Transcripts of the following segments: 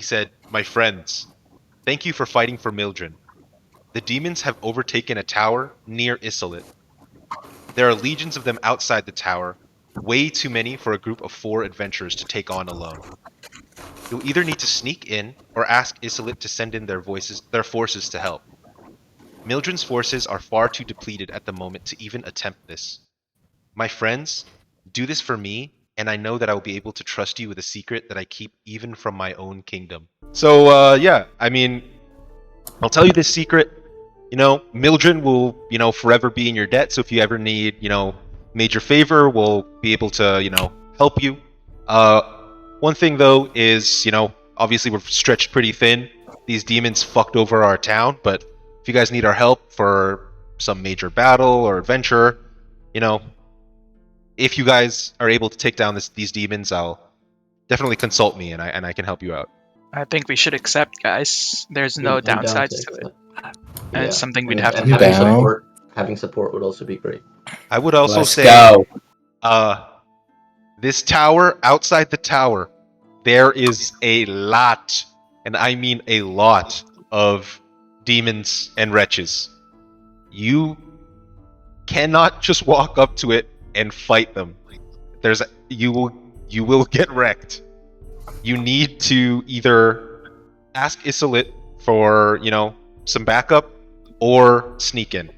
He said, "My friends, thank you for fighting for Mildred. The demons have overtaken a tower near Isolit. There are legions of them outside the tower, way too many for a group of 4 adventurers to take on alone. You'll either need to sneak in or ask Isolit to send in their forces to help. Mildred's forces are far too depleted at the moment to even attempt this. My friends, do this for me, and I know that I will be able to trust you with a secret that I keep even from my own kingdom." So, yeah, I mean, I'll tell you this secret. Mildred will, forever be in your debt. So if you ever need, major favor, we'll be able to, help you. One thing though is, obviously we're stretched pretty thin. These demons fucked over our town, but if you guys need our help for some major battle or adventure, if you guys are able to take down these demons, I'll definitely consult me and I can help you out. I think we should accept, guys. There's no I'm down downsides to to it. accept. And it's something we'd have to And do. having support would also be great. I would also Let's say, go. this tower, outside the tower, there is a lot, and I mean a lot, of demons and wretches. You cannot just walk up to it and fight them. You will get wrecked. You need to either ask Isolit for, some backup or sneak in.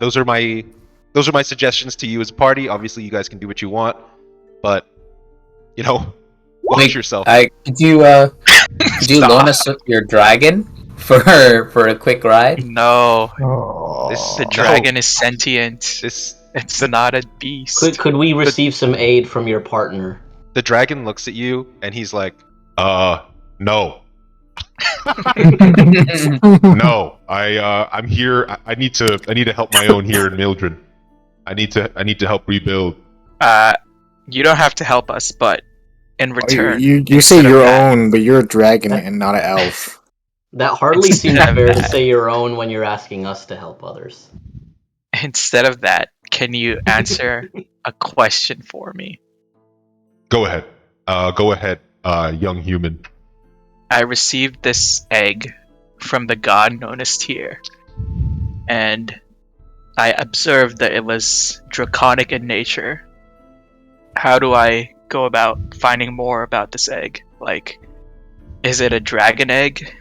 Those are my suggestions to you as a party. Obviously, you guys can do what you want, but watch yourself. Could you loan us your dragon for a quick ride? No, This the dragon is sentient. This It's not a beast. Could we receive some aid from your partner? the dragon looks at you and he's like, no. No, I'm here. I need to help my own here in Mildred. I need to help rebuild. You don't have to help us, but in return, You say your own, but you're a dragon and not an elf. That hardly Instead seems of fair to that- say your own when you're asking us to help others. instead of that, can you answer a question for me? Go ahead. Young human. I received this egg from the god known as Tyr, and I observed that it was draconic in nature. How do I go about finding more about this egg? Like, is it a dragon egg?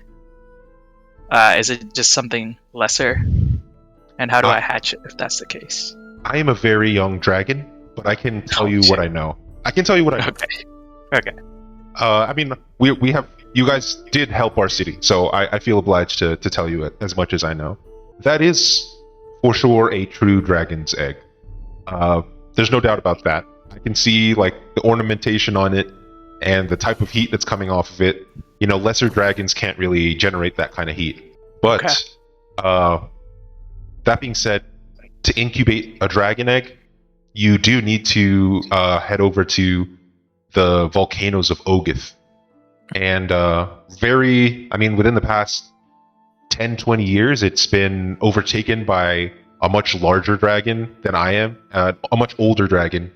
Is it just something lesser? And how do I hatch it if that's the case? I am a very young dragon, but I can tell you what I know. I can tell you what I know. Okay. I mean, we have, you guys did help our city, so I feel obliged to tell you as much as I know. That is for sure a true dragon's egg. There's no doubt about that. I can see like the ornamentation on it and the type of heat that's coming off of it. Lesser dragons can't really generate that kind of heat. But that being said, to incubate a dragon egg, you do need to head over to the volcanoes of Ogith. And within the past 10, 20 years, it's been overtaken by a much larger dragon than I am, a much older dragon.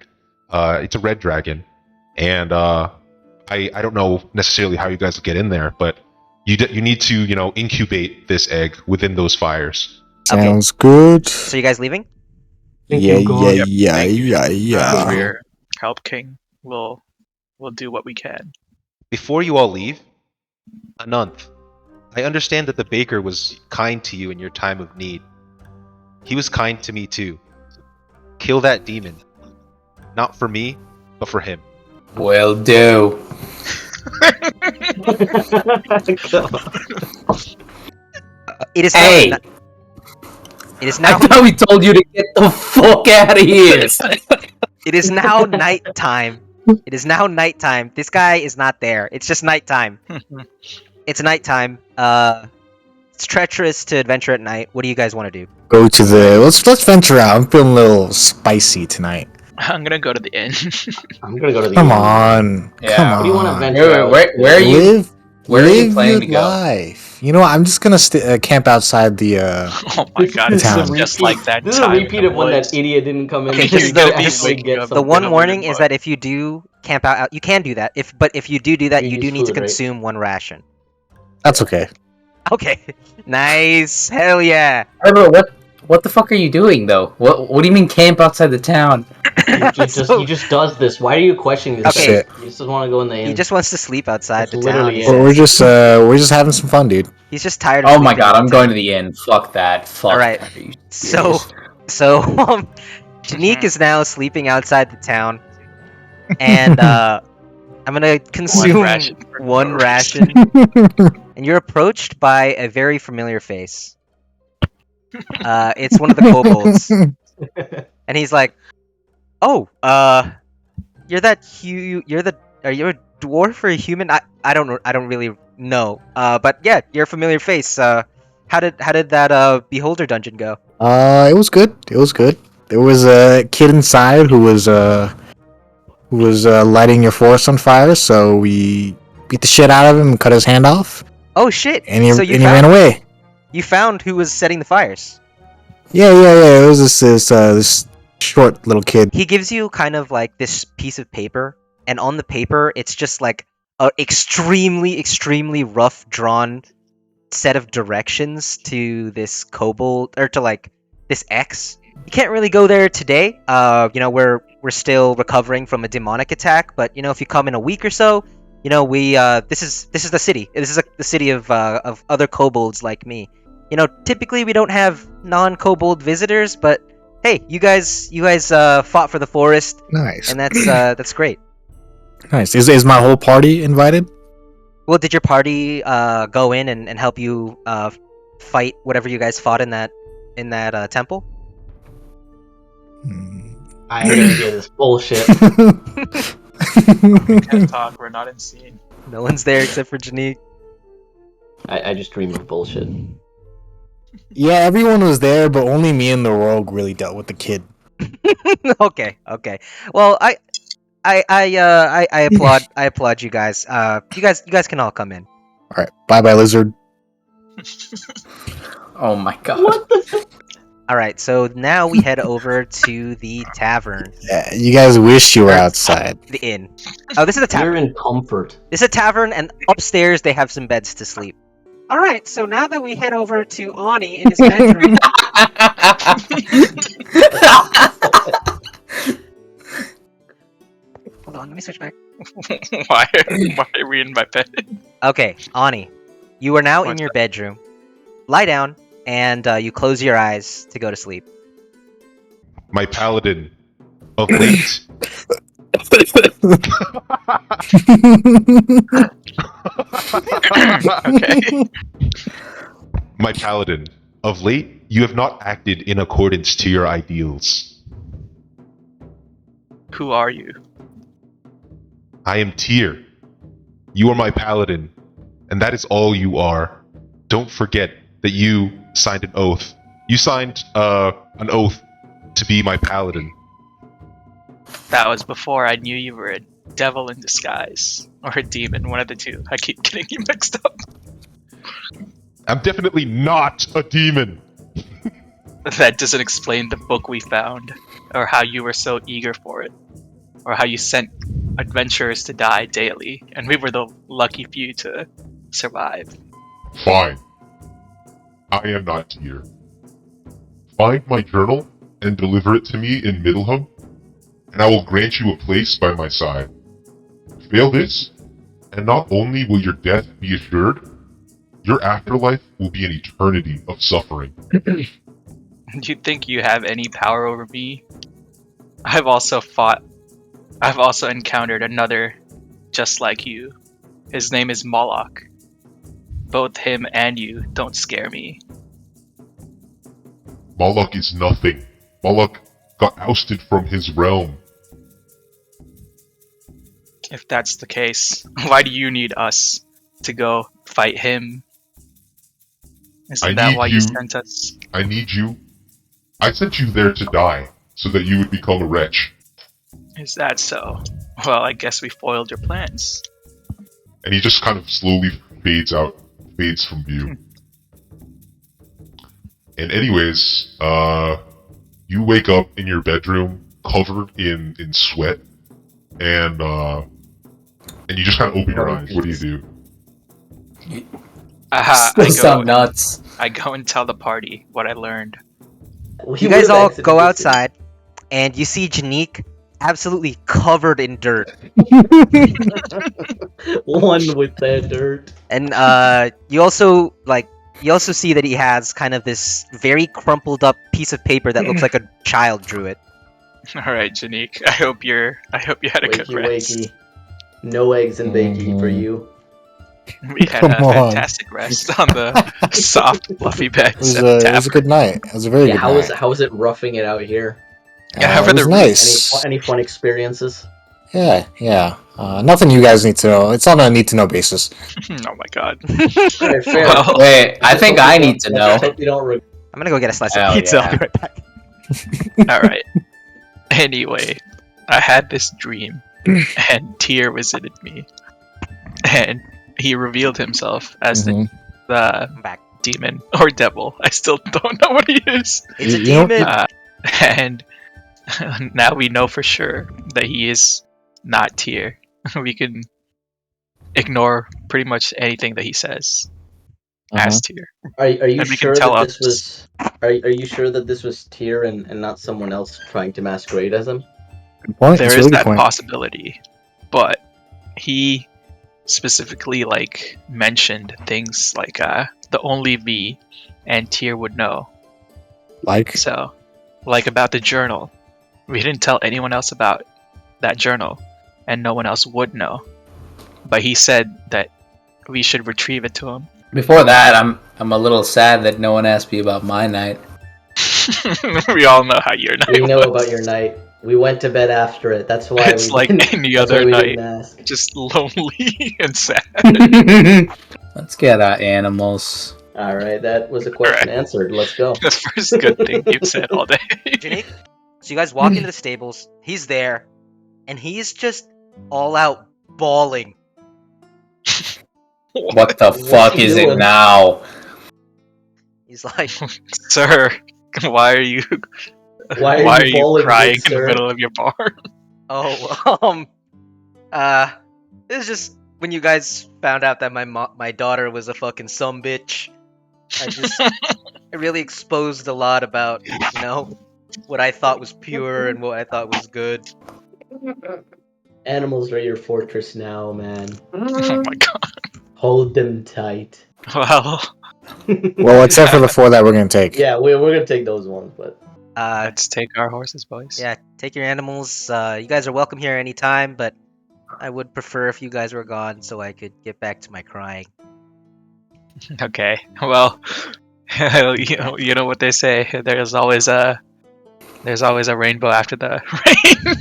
It's a red dragon. And I don't know necessarily how you guys will get in there, but you need to, incubate this egg within those fires. Sounds good. So you guys leaving? Yeah. For your help, King. We'll do what we can. Before you all leave, Ananth, I understand that the baker was kind to you in your time of need. He was kind to me too. Kill that demon. Not for me, but for him. Will do. It is Hey! now. It is I now. thought we told you to get the fuck out of here. It is now nighttime. It is now nighttime. This guy is not there. It's just nighttime. It's nighttime. It's treacherous to adventure at night. What do you guys want to do? Go to the let's venture out. I'm feeling a little spicy tonight. I'm gonna go to the inn. I'm gonna go to the Come inn. on. Yeah. Come What do you want to on. venture out? Where are you? Live, Where are you live planning your to go? life. You know what? I'm just gonna camp outside the. Oh my god, This this is a is just like that This is a time in repeat the of when that woods. idiot didn't come in. Okay, and this is you the- could this is actually get the The something. one in a warning weird is mud. that if you do camp out. You can do that. But if you do that, You you do use need to food, right? consume 1 ration. That's okay. Okay. Nice. Hell yeah. Bro, what the fuck are you doing though? What do you mean camp outside the town? So- He just does this. Why are you questioning this? Okay. guy? You just want to go in the inn. He just wants to sleep outside That's the town. literally He it. says. We're just having some fun, dude. He's just tired of Oh sleeping my in god, the I'm going tent. to the inn. Fuck that. Fuck Alright, that. Are you So, serious? Janique is now sleeping outside the town, and I'm gonna consume ration for 1 no ration, and you're approached by a very familiar face. It's one of the kobolds, and he's like, "Oh, you're that are you a dwarf or a human? I don't really know. But yeah, you're a familiar face. How did that beholder dungeon go? It was good. It was good. There was a kid inside who was lighting your forest on fire, so we beat the shit out of him and cut his hand off, Oh shit! and he So you ran away. You found who was setting the fires. Yeah. It was this short little kid. He gives you kind of like this piece of paper, and on the paper, it's just like a extremely rough drawn set of directions to this kobold or to like this X. You can't really go there today. We're still recovering from a demonic attack, but if you come in a week or so, we this is the city. This is the city of other kobolds like me. Typically we don't have non-kobold visitors, but hey, you guys fought for the forest, Nice. and that's great. Nice. Is my whole party invited? Well, did your party go in and help you fight whatever you guys fought in that temple? I ain't gonna hear this bullshit. We can't talk. We're not in scene. No one's there except for Janique. I just dream of bullshit. Yeah, everyone was there, but only me and the rogue really dealt with the kid. Okay. Well, I applaud you guys. You guys can all come in. All right, bye, lizard. Oh my god. What the? All right, so now we head over to the tavern, Yeah, you guys wish you were outside. the inn. Oh, this is a You're tavern. in comfort. This is a tavern, and upstairs they have some beds to sleep. All right, so now that we head over to Ani in his bedroom. Hold on, let me switch back. why are we in my bed? Okay, Ani, you are now in What's your bedroom. Lie down, and you close your eyes to go to sleep. My paladin, of late. Okay. My paladin, of late, you have not acted in accordance to your ideals. Who are you? I am Tyr. You are my paladin, and that is all you are. Don't forget that you signed an oath. You signed an oath to be my paladin. That was before I knew you were a devil in disguise. Or a demon, one of the two. I keep getting you mixed up. I'm definitely not a demon. That doesn't explain the book we found. Or how you were so eager for it. Or how you sent adventurers to die daily. And we were the lucky few to survive. Fine. I am not here. Find my journal and deliver it to me in Middleham, and I will grant you a place by my side. Fail this, and not only will your death be assured, your afterlife will be an eternity of suffering. Do you think you have any power over me? I've also encountered another just like you. His name is Moloch. Both him and you don't scare me. Moloch is nothing. Moloch got ousted from his realm. If that's the case, why do you need us to go fight him? Isn't that need why you you- sent us? I need you. I sent you there to die, so that you would become a wretch. Is that so? Well, I guess we foiled your plans. And he just kind of slowly fades from view. And anyways, you wake up in your bedroom covered in sweat, and you just kind of open your eyes. What do you do? I Some go. nuts. I go and tell the party what I learned. You guys all go outside, and you see Janique absolutely covered in dirt. One with that dirt. And you also see that he has kind of this very crumpled up piece of paper that looks like a child drew it. All right, Janique. I hope you had a good Wakey, rest. wakey. No eggs and bakey for you. We had Come a on. fantastic rest on the soft, fluffy It beds was, at the it was a tavern. good night. It was a very Yeah, good how night. was it roughing it out here? Yeah, how It for was the nice. Any fun experiences? Yeah. Nothing you guys need to know. It's on a need to know basis. Oh my god. Alright, fair. Well, Wait, I think I need to know. Just hope you don't I'm gonna go get a slice Hell of pizza. I'll yeah. be right back. all right. Anyway, I had this dream, and Tyr visited me, and he revealed himself as Mhm. the I'm back. demon or devil. I still don't know what he is. It's a You know- demon. And now we know for sure that he is not Tyr. We can ignore pretty much anything that he says as Tyr. Are you And we can sure tell that us- this was are you sure that this was Tyr and not someone else trying to masquerade as him? Good point. There It's a is really good that point. possibility, but he specifically mentioned things like the only V and Tyr would know. Like, So, about the journal, we didn't tell anyone else about that journal, and no one else would know. But he said that we should retrieve it to him. Before that, I'm a little sad that no one asked me about my night. We all know how your night We know was. about your night. We went to bed after it. That's why It's we like didn't, any that's why other we night, didn't ask. just lonely and sad. Let's get our animals. Alright, that was a question answered. Let's go. The first good thing you've said all day. Janique, so you guys walk into the stables. He's there, and he's just all out bawling. What the What's fuck he is doing? it now? He's like, Sir, why are you Why are you bawling, crying good in the sir? middle of your bar? oh, this is just when you guys found out that my daughter was a fucking sumbitch. It really exposed a lot about, what I thought was pure and what I thought was good. Animals are your fortress now, man. Oh my god. Hold them tight. Well, well, except for the 4 that we're gonna take. Yeah, we're gonna take those ones, but let's take our horses, boys. Yeah, take your animals. You guys are welcome here anytime, but I would prefer if you guys were gone so I could get back to my crying. Okay. Well, you know what they say. There's always a rainbow after the rain.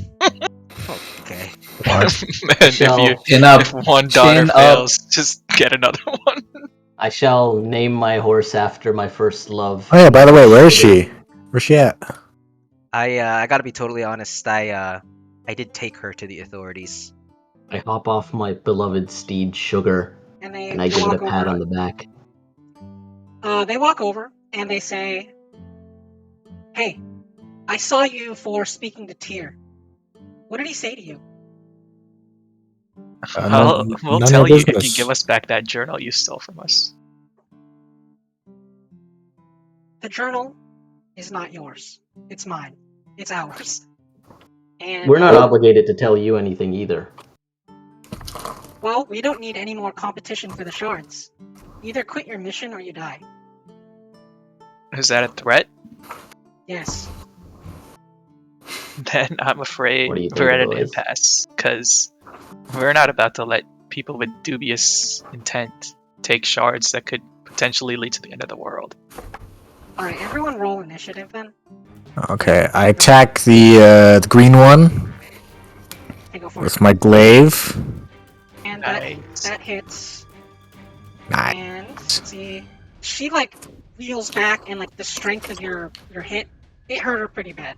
Okay. And Shall- Chin up. if one daughter Chin up. fails, just get another one. I shall name my horse after my first love. Oh yeah. By the way, where is she? Where's she at? I gotta be totally honest. I did take her to the authorities. I hop off my beloved steed Sugar, And and I give it a pat on the back. They walk over and they say, "Hey, I saw you for speaking to Tyr. What did he say to you?" We'll none tell of you your if you business. give us back that journal you stole from us. The journal is not yours. It's mine. It's ours. And We're not obligated to tell you anything either. well, we don't need any more competition for the shards. Either quit your mission or you die. Is that a threat? Yes. Then I'm afraid What do you think, we're at an boys? impasse, because we're not about to let people with dubious intent take shards that could potentially lead to the end of the world. Alright, everyone roll initiative then. Okay, I attack the green one Okay, go for with it. my glaive. And Nice. that hits. Nice. And let's see. She wheels back and the strength of your hit, it hurt her pretty bad.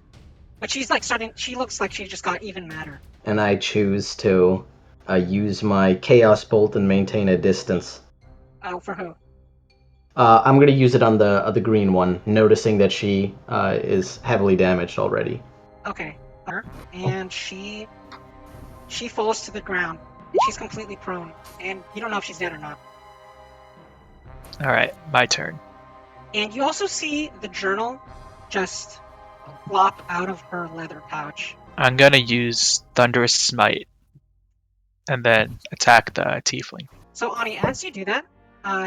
But she's she looks like she just got even madder. And I choose to use my Chaos Bolt and maintain a distance. Oh, for who? I'm gonna use it on the green one, noticing that she is heavily damaged already. Okay. Her. And she She falls to the ground. And she's completely prone, and you don't know if she's dead or not. All right, my turn. And you also see the journal just flop out of her leather pouch. I'm gonna use Thunderous Smite, and then attack the tiefling. So Ani, as you do that,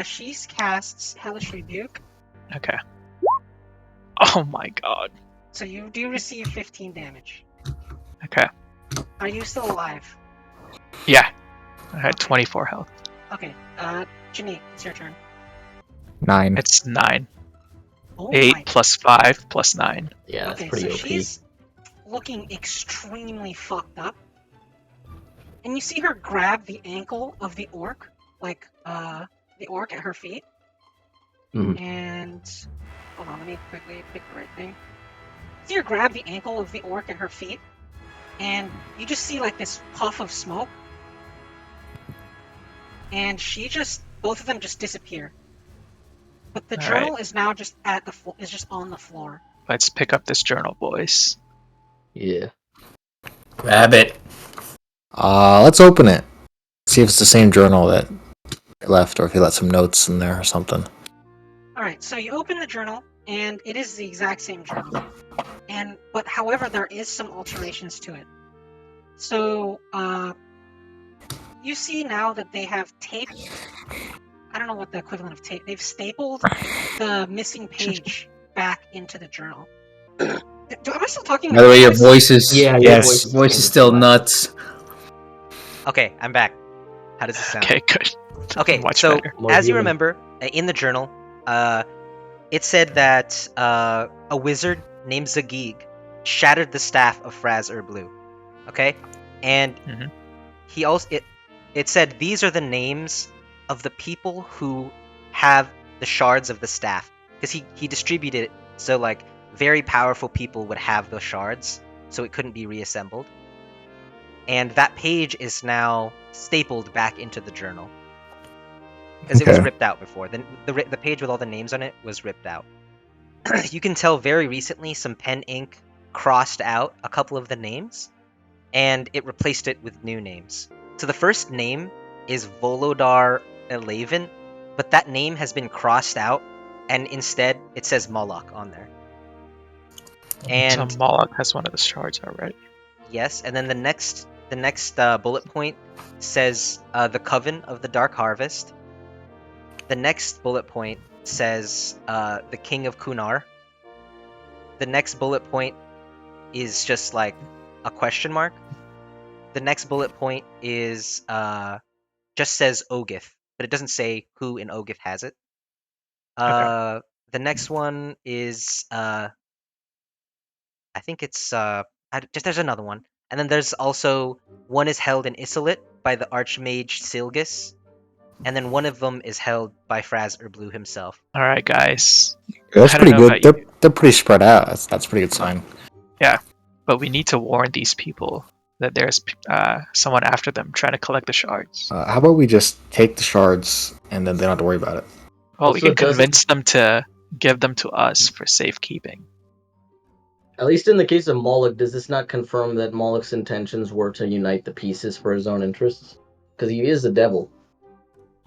she casts Hellish Rebuke. Okay. Oh my god. So you do receive 15 damage. Okay. Are you still alive? Yeah. I had 24 health. Okay, Janique, it's your turn. 9. It's 9. Oh 8 my. plus 5 plus 9. Yeah, that's Okay, pretty so OP. she's looking extremely fucked up. And you see her grab the ankle of the orc, like, the orc at her feet. Mhm. And, hold on, let me quickly pick the right thing. See her grab the ankle of the orc at her feet, and you just see, like, this puff of smoke. And both of them just disappear. But the All journal is now just is just on the floor. Let's pick up this journal, boys. Yeah. Grab it. Let's open it. See if it's the same journal that he left, or if he left some notes in there or something. Alright, so you open the journal, and it is the exact same journal. But however, there is some alterations to it. So, you see now that they have taped, I don't know what the equivalent of tape, they've stapled the missing page back into the journal. Am I still talking? By the way, your guys? voice is Yeah, your yes, voice voice is changes still a lot. nuts. Okay, I'm back. How does it sound? Okay, good. Okay, Much so better. More as you human. remember, in the journal, it said that a wizard named Zagig shattered the staff of Fraz Blue. Okay, and Mhm. he also it said these are the names of the people who have the shards of the staff, because he distributed it so like very powerful people would have the shards, so it couldn't be reassembled. And that page is now stapled back into the journal because it was Okay. ripped out before. The page with all the names on it was ripped out. You can tell very recently some pen ink crossed out a couple of the names, and it replaced it with new names. So the first name is Volodar Eleven, but that name has been crossed out, and instead it says Moloch on there. And So Moloch has one of the shards already. yes, and then the next bullet point says the Coven of the Dark Harvest. The next bullet point says the King of Kunar. The next bullet point is just like a question mark. The next bullet point is just says Ogith, but it doesn't say who in Ogith has it. The next one is I think it's there's another one, and then there's also one is held in Isolit by the Archmage Silgus, and then one of them is held by Fraz Blue himself. All right, guys. That's I don't pretty know good. about you. They're pretty spread out. That's a pretty good sign. But we need to warn these people that there's someone after them trying to collect the shards. How about we just take the shards and then they don't have to worry about it? Well, we Also, can doesn't- convince them to give them to us for safekeeping. At least in the case of Moloch, does this not confirm that Moloch's intentions were to unite the pieces for his own interests? Because he is the devil.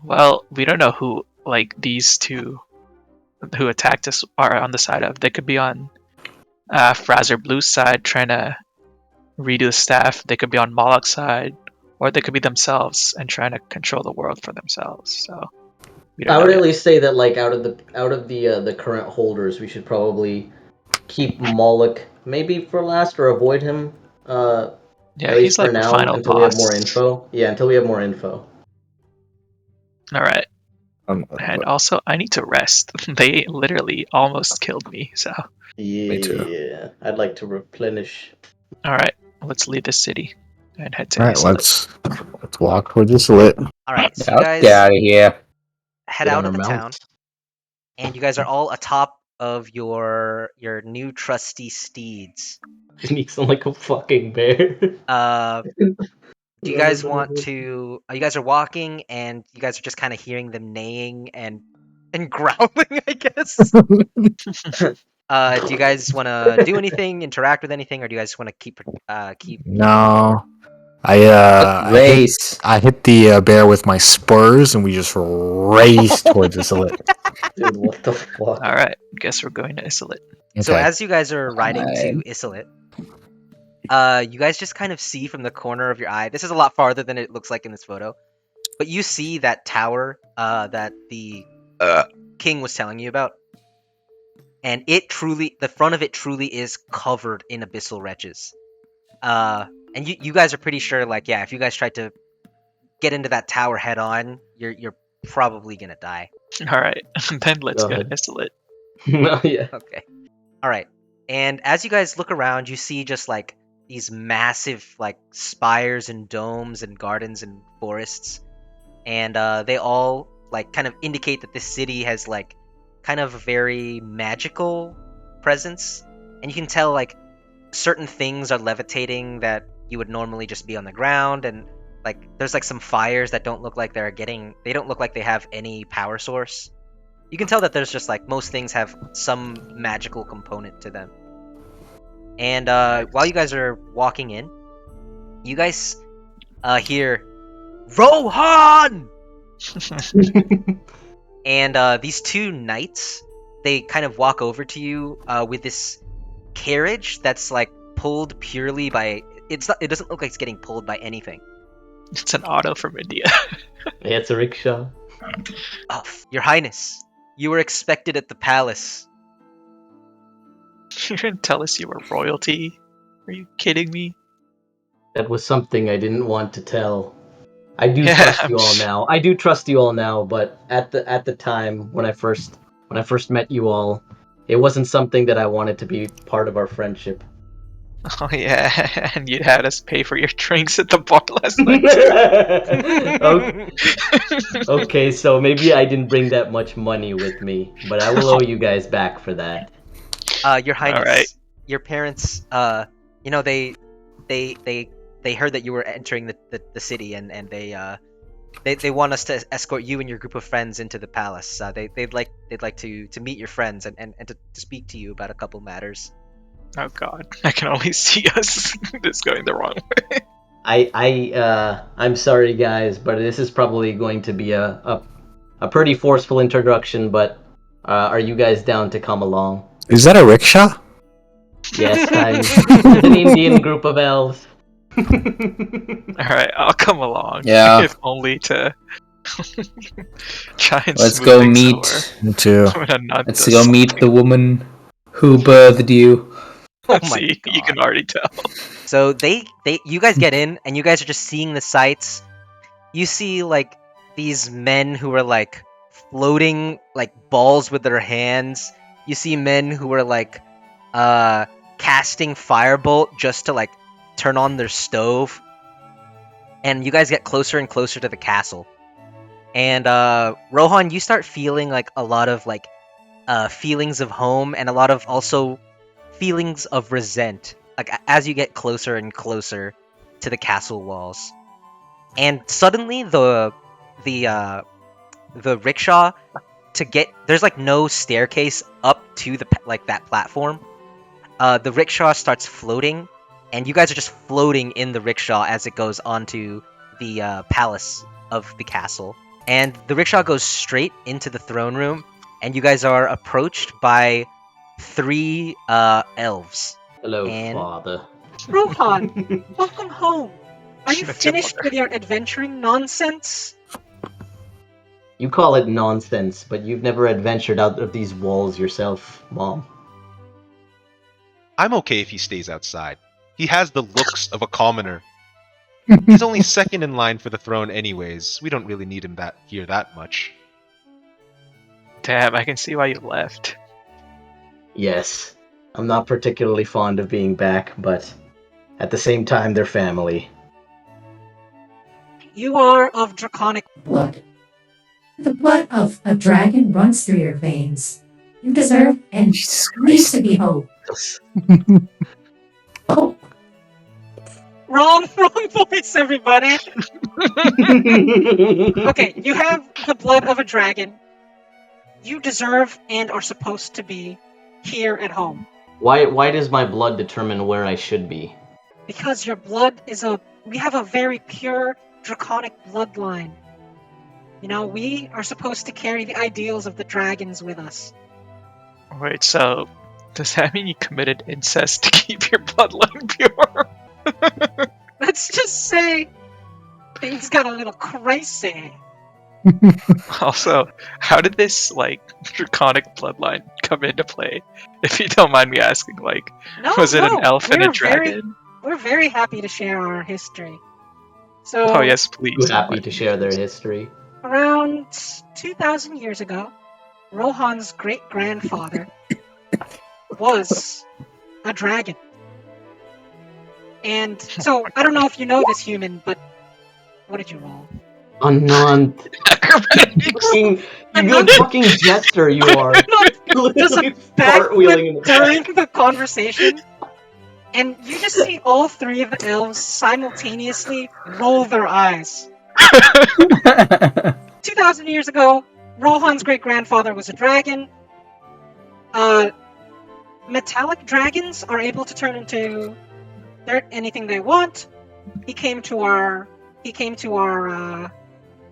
Well, we don't know who like these two who attacked us are on the side of. They could be on Frazer Blue's side trying to redo the staff. They could be on Moloch's side, or they could be themselves and trying to control the world for themselves. So we don't I know would yet. at least say that, like, out of the current holders, we should probably keep Moloch maybe for last or avoid him. Yeah, At he's least for like the now, final until we have boss. more info. Yeah, until we have more info. All right, Um, and also I need to rest. They literally almost killed me. So Yeah, too. I'd like to replenish. all right, let's leave this city and head to all right, Isolit. let's walk towards this lit. All right, so you Let's guys get out of here. head Get out on of the our town, mounts. and you guys are all atop of your new trusty steeds. Sneaks on like a fucking bear. Do you guys want to? You guys are walking, and you guys are just kind of hearing them neighing and growling, I guess. Do you guys want to do anything, interact with anything, or do you guys want to keep? No, Race. I hit the bear with my spurs, and we just race towards Isolate. Dude, what the fuck? All right, guess we're going to Isolate. So Okay. as you guys are riding to Alright. Isolate, you guys just kind of see from the corner of your eye. This is a lot farther than it looks like in this photo, but you see that tower that the king was telling you about, and the front of it truly is covered in abyssal wretches. And you guys are pretty sure, like, yeah, if you guys tried to get into that tower head on, you're probably gonna die. All right, then let's Go go to ahead. Isolate. No, yeah. Okay. All right. And as you guys look around, you see just like these massive like spires and domes and gardens and forests, and they all like kind of indicate that this city has like kind of a very magical presence, and you can tell like certain things are levitating that you would normally just be on the ground, and like there's like some fires that don't look like they don't look like they have any power source. You can tell that there's just like most things have some magical component to them. And while you guys are walking in, you guys hear Rohan! And these two knights, they kind of walk over to you with this carriage that's like pulled purely by it doesn't look like it's getting pulled by anything. It's an auto from India. Yeah, it's a rickshaw. Oh, Your Highness, you were expected at the palace. You didn't tell us you were royalty. Are you kidding me? That was something I didn't want to tell. I do Yeah, trust I'm you all now. I do trust you all now, but at the time when I first met you all, it wasn't something that I wanted to be part of our friendship. Oh yeah, and you had us pay for your drinks at the bar last night. Okay, so maybe I didn't bring that much money with me, but I will owe you guys back for that. Your Highness, Alright. your parents, they heard that you were entering the city, and they want us to escort you and your group of friends into the palace. They'd like to meet your friends and to speak to you about a couple matters. Oh god, I can only see us this going the wrong way. I'm sorry guys, but this is probably going to be a pretty forceful introduction, but are you guys down to come along? Is that a rickshaw? Yes, it's an Indian group of elves. Alright, I'll come along. Yeah. If only to try and Let's smooth go things meet. over Me too. when a nun Let's does go meet something. the woman who birthed you. Oh my See, you God. can already tell. So you guys get in, and you guys are just seeing the sights. You see like these men who are like floating like balls with their hands. You see men who are like casting firebolt just to like turn on their stove. And you guys get closer and closer to the castle. And Rohan, you start feeling like a lot of like feelings of home, and a lot of also feelings of resent, like as you get closer and closer to the castle walls. And suddenly the rickshaw, there's like no staircase up to like that platform. The rickshaw starts floating, and you guys are just floating in the rickshaw as it goes onto the palace of the castle. And the rickshaw goes straight into the throne room, and you guys are approached by 3 elves. Hello, And- father. Rohan, welcome home. Are you That's your finished mother. with your adventuring nonsense? You call it nonsense, but you've never adventured out of these walls yourself, Mom. I'm okay if he stays outside. He has the looks of a commoner. He's only second in line for the throne anyways. We don't really need him here that much. Damn, I can see why you left. Yes, I'm not particularly fond of being back, but at the same time, they're family. You are of draconic. Blood. The blood of a dragon runs through your veins. You deserve and needs to be hope. Oh, Wrong voice, everybody. Okay, you have the blood of a dragon. You deserve and are supposed to be here at home. Why does my blood determine where I should be? Because your blood is a we have a very pure draconic bloodline. You know, we are supposed to carry the ideals of the dragons with us. Wait, so does that mean you committed incest to keep your bloodline pure? Let's just say things got a little crazy. Also, how did this draconic bloodline come into play? If you don't mind me asking, No, was it an no, elf and a we're very- dragon? We're very happy to share our history. So, Oh yes, please. Too happy enlighten to me. share their history. around 2,000 years ago, Rohan's great-grandfather was a dragon. And so, I don't know if you know this human, but what did you roll? Anant. You good fucking jester you are. Just a Literally cartwheeling in backflip the back. during the conversation, and you just see all three of the elves simultaneously roll their eyes. 2,000 years ago, Rohan's great-grandfather was a dragon. Metallic dragons are able to turn into anything they want. He came to our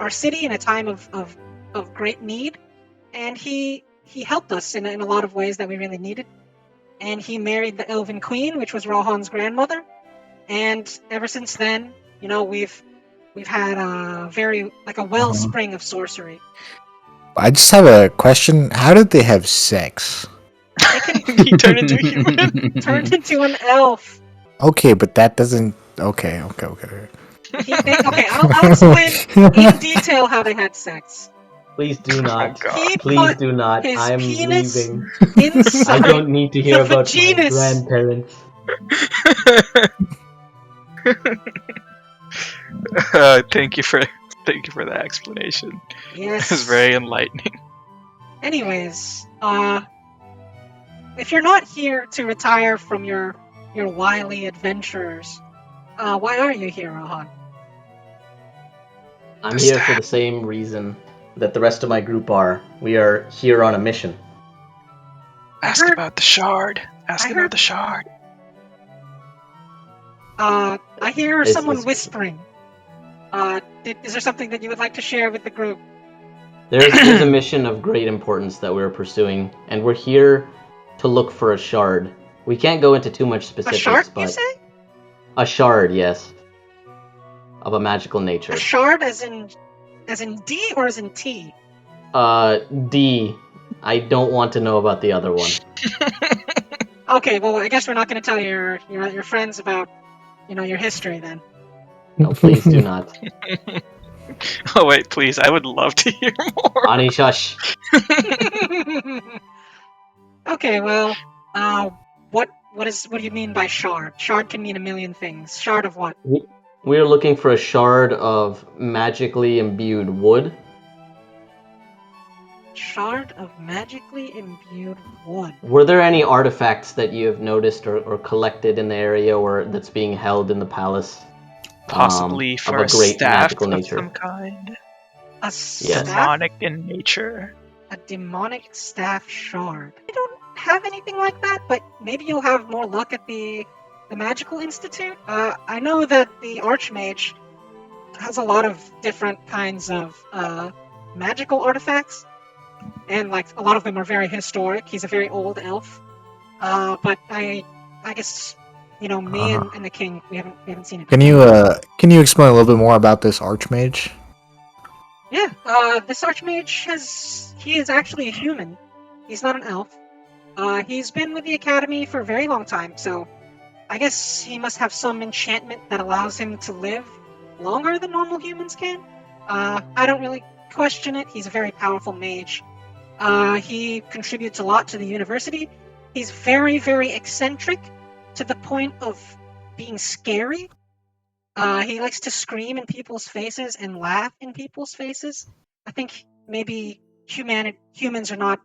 city in a time of great need, and he helped us in a lot of ways that we really needed. And he married the Elven Queen, which was Rohan's grandmother. And ever since then, you know, we've had a wellspring of sorcery. I just have a question. How did they have sex? They can He turned into a human. turn into an elf. Okay, but that doesn't. Okay. Okay, I'll explain in detail how they had sex. Please do not. God. He Please put do not. his I'm penis leaving. inside I don't need to hear the about my vaginas. grandparents. Thank you for that explanation. Yes. It was very enlightening. Anyways, if you're not here to retire from your wily adventures, why are you here, Rohan? I'm here for the same reason that the rest of my group are. We are here on a mission. Ask heard- about the shard. Ask I about heard- the shard. I hear Is- someone is- whispering. Is there something that you would like to share with the group? There's a mission of great importance that we're pursuing, and we're here to look for a shard. We can't go into too much A specifics, shard, but you say? a shard, yes, of a magical nature. A shard as in D or as in T? D. I don't want to know about the other one. Okay, well, I guess we're not going to tell your friends about, your history then. No, please do not. Oh wait, please! I would love to hear more. Ani, shush. Okay, well, what do you mean by shard? Shard can mean a million things. Shard of what? We're looking for a shard of magically imbued wood. Shard of magically imbued wood. Were there any artifacts that you have noticed or collected in the area or that's being held in the palace? Possibly for of a great staff magical of nature. some kind. A staff? Demonic in nature. A demonic staff shard. I don't have anything like that, but maybe you'll have more luck at the Magical Institute. I know that the Archmage has a lot of different kinds of magical artifacts, and a lot of them are very historic. He's a very old elf, but I guess me and the king we haven't seen it. Can you explain a little bit more about this Archmage? Yeah, this Archmage he is actually a human. He's not an elf. He's been with the Academy for a very long time, so I guess he must have some enchantment that allows him to live longer than normal humans can. I don't really question it. He's a very powerful mage. He contributes a lot to the university. He's very, very eccentric to the point of being scary. He likes to scream in people's faces and laugh in people's faces. I think maybe humans are not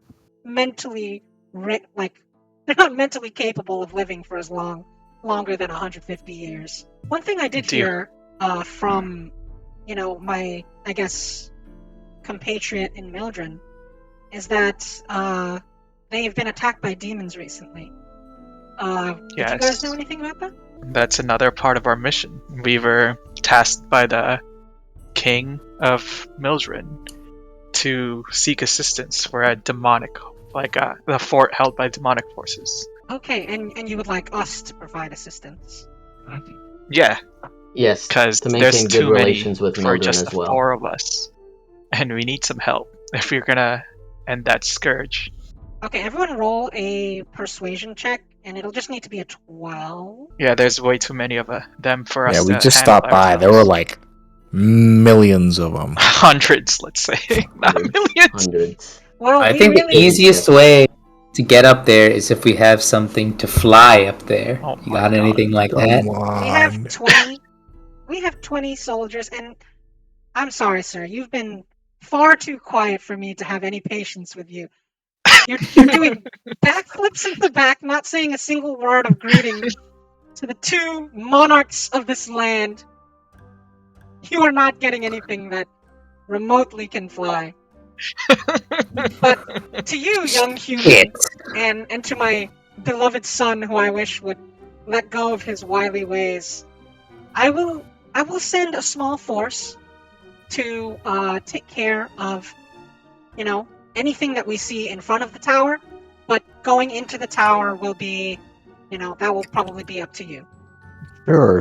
mentally they're not mentally capable of living for longer than 150 years. One thing I did hear from my compatriot in Mildren is that they've been attacked by demons recently. Did you guys know anything about that? That's another part of our mission. We were tasked by the king of Mildren to seek assistance for a demonic, the fort held by demonic forces. Okay, and you would like us to provide assistance? Yeah, Yes, because to there's maintain good too many relations with for Mildren just as the well. 4 of us, and we need some help if we're gonna end that scourge. Okay, everyone roll a persuasion check, and it'll just need to be a 12. Yeah, there's way too many of them for us Yeah, we to just handle stopped by. ourselves. There were like millions of them. Hundreds, let's say, not Hundreds. millions. Hundreds. Well, I we think the really easiest way to get up there is if we have something to fly up there. Oh You my got God. anything like that? we have 20. We have 20 soldiers, and I'm sorry, sir. You've been far too quiet for me to have any patience with you. You're doing backflips in the back, not saying a single word of greeting to the 2 monarchs of this land. You are not getting anything that remotely can fly. But to you, young human, and to my beloved son, who I wish would let go of his wily ways, I will send a small force to take care of, anything that we see in front of the tower. But going into the tower will be, that will probably be up to you.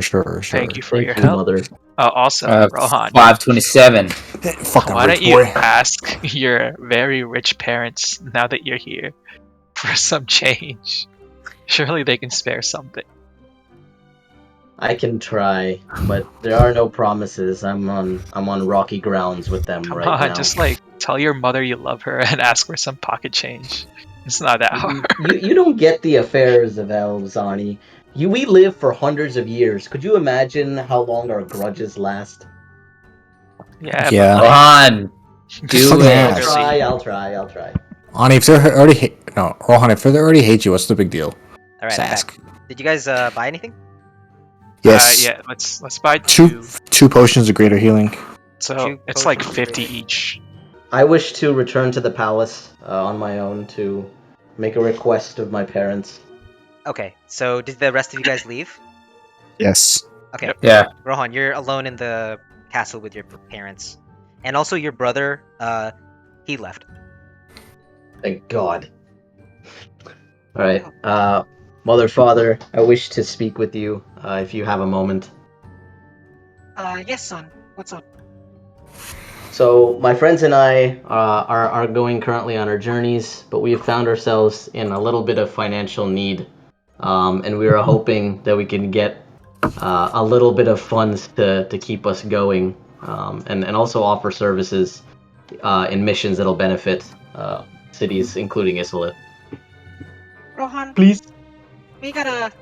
Sure. Thank you for Thank your you, help. Mother. Also, Rohan, 527. Fucking why rich don't you boy. ask your very rich parents, now that you're here, for some change? Surely they can spare something. I can try, but there are no promises. I'm on rocky grounds with them Come right on, now. just tell your mother you love her and ask for some pocket change. It's not that hard. You don't get the affairs of elves, Ani. We live for hundreds of years. Could you imagine how long our grudges last? Yeah, Yeah. but Rohan, Just do fucking it. ask. I'll try. Ani, if they already no, Rohan, if they already hate you, what's the big deal? All right, Just I'm ask. back. Did you guys buy anything? Yes. Yeah, let's buy Two potions of greater healing. So Two it's like potions, 50 greater. each. I wish to return to the palace on my own to make a request of my parents. Okay, so did the rest of you guys leave? Yes. Okay, Yep. Yeah. Rohan, you're alone in the castle with your parents, and also your brother. He left. Thank God. All right, Mother, Father, I wish to speak with you if you have a moment. Yes, son. What's up? So my friends and I are going currently on our journeys, but we have found ourselves in a little bit of financial need, and we are hoping that we can get a little bit of funds to keep us going, and also offer services in missions that'll benefit cities, including Isola. Rohan, Please. we gotta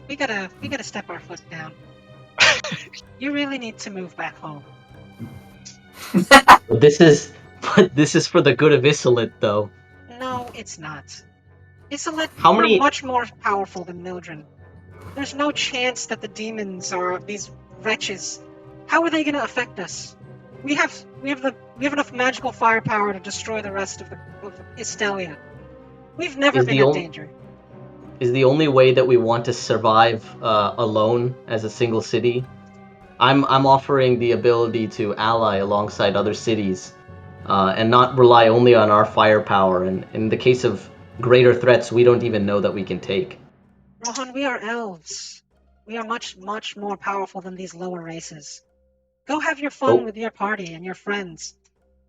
step our foot down. You really need to move back home. This is for the good of Isolit, though. No, it's not. Isolet, How we're many- much more powerful than Mildren. There's no chance that the demons are these wretches. How are they gonna affect us? We have enough magical firepower to destroy the rest of Istelia. We've never Is been the in ol- danger. Is the only way that we want to survive alone as a single city. I'm offering the ability to ally alongside other cities, and not rely only on our firepower. And in the case of greater threats, we don't even know that we can take. Rohan, we are elves. We are much, much more powerful than these lower races. Go have your fun Oh. with your party and your friends.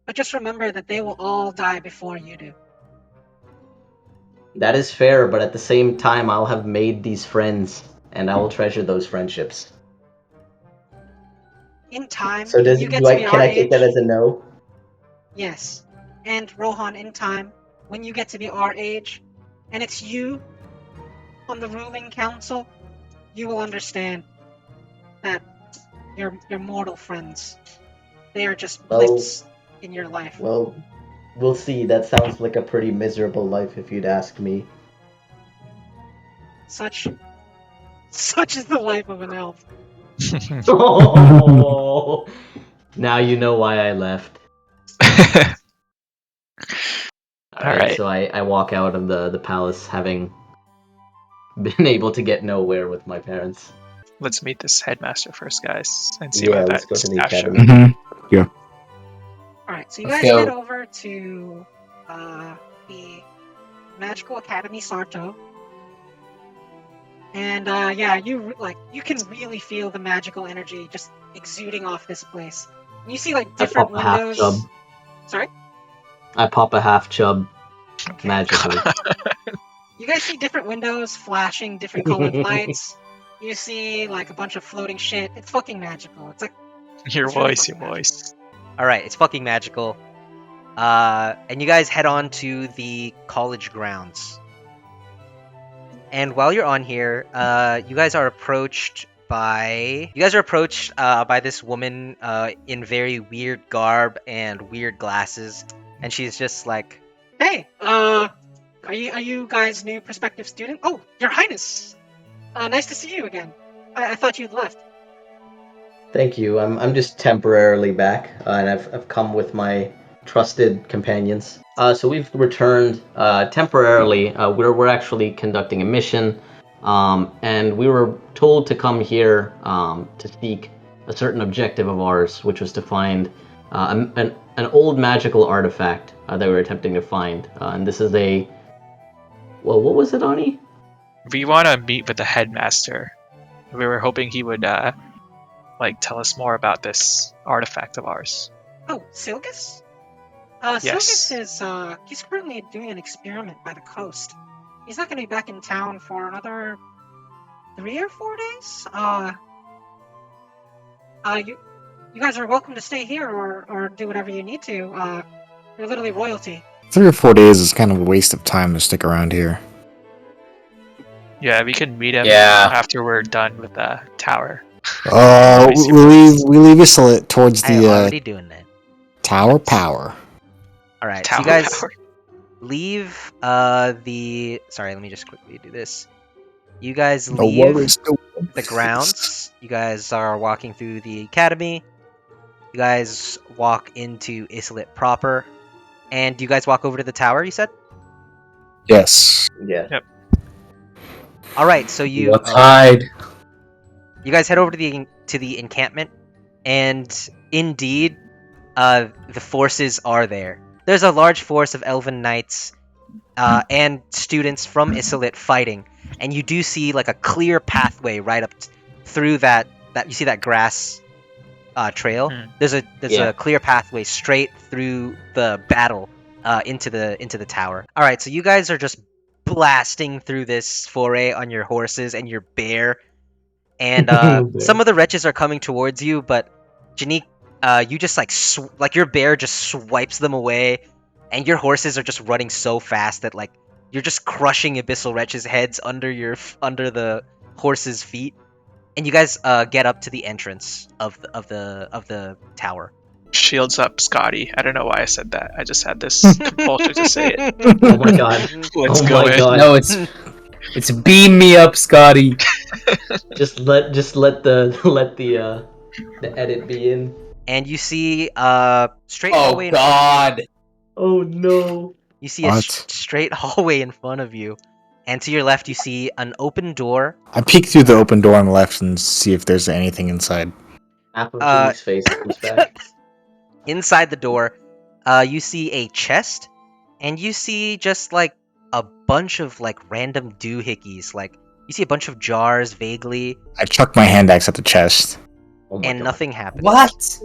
But just remember that they will all die before you do. That is fair, but at the same time, I'll have made these friends, and I will treasure those friendships. In time, So when you get to be can our I take age, that as a no? yes. And Rohan, in time, when you get to be our age, and it's you on the ruling council, you will understand that your mortal friends, they are just Well- blips in your life. Well, we'll see. That sounds like a pretty miserable life, if you'd ask me. Such is the life of an elf. Oh, now you know why I left. Alright. So I walk out of the palace having been able to get nowhere with my parents. Let's meet this headmaster first, guys, and see Yeah, what let's that go to the staff shows. academy. Alright, so you Let's guys go. head over to the Magical Academy Sarto. And you can really feel the magical energy just exuding off this place. And you see like I different pop a half windows. chub. Sorry? I pop a half chub Okay. magically. You guys see different windows flashing different colored lights. You see like a bunch of floating shit. It's fucking magical. It's like Your It's really voice, your fucking voice. All right, it's fucking magical. And you guys head on to the college grounds. And while you're on here, you guys are approached by this woman in very weird garb and weird glasses, and she's just like, Hey, are you guys new prospective student? Oh, Your Highness. Nice to see you again. I thought you'd left. Thank you. I'm just temporarily back, and I've come with my trusted companions. So we've returned temporarily. We're actually conducting a mission, and we were told to come here to seek a certain objective of ours, which was to find an old magical artifact that we were attempting to find. And this is what was it, Ani? We want to meet with the headmaster. We were hoping he would tell us more about this artifact of ours. Oh, Silgus? Yes. Silgus is he's currently doing an experiment by the coast. He's not gonna be back in town for another 3 or 4 days. You guys are welcome to stay here or do whatever you need to. You're literally royalty. 3 or 4 days is kind of a waste of time to stick around here. Yeah, we can meet him Yeah. after we're done with the tower. We leave Isolet towards I'm the already doing that. Tower Power. All right, so Tower you guys power. leave the. Sorry, let me just quickly do this. You guys leave the grounds. You guys are walking through the academy. You guys walk into Isolet proper, and you guys walk over to the tower. You said. Yes. Yeah. All right, so you Let's hide. you guys head over to the encampment, and indeed, the forces are there. There's a large force of elven knights and students from Isolet fighting, and you do see like a clear pathway right up through that you see that grass trail. There's a clear pathway straight through the battle into the tower. All right, so you guys are just blasting through this foray on your horses and your bear, and some of the wretches are coming towards you, but Janique, you just like your bear just swipes them away, and your horses are just running so fast that like you're just crushing abyssal wretches' heads under the horses' feet, and you guys get up to the entrance of the tower. Shields up, Scotty. I don't know why I said that. I just had this compulsion to say it. Oh my god. Let's Oh go my in. god. No, it's beam me up, Scotty. Just let the edit be in. And you see straight Oh hallway. God. Oh no. You see a What? straight hallway in front of you, and to your left you see an open door. I peek through the open door on the left and see if there's anything inside. Half of Jimmy's face comes back. Inside the door, you see a chest, and you see just like a bunch of like random doohickeys. Like you see a bunch of jars vaguely, I chuck my hand axe at the chest. Oh my and god. nothing happens. What?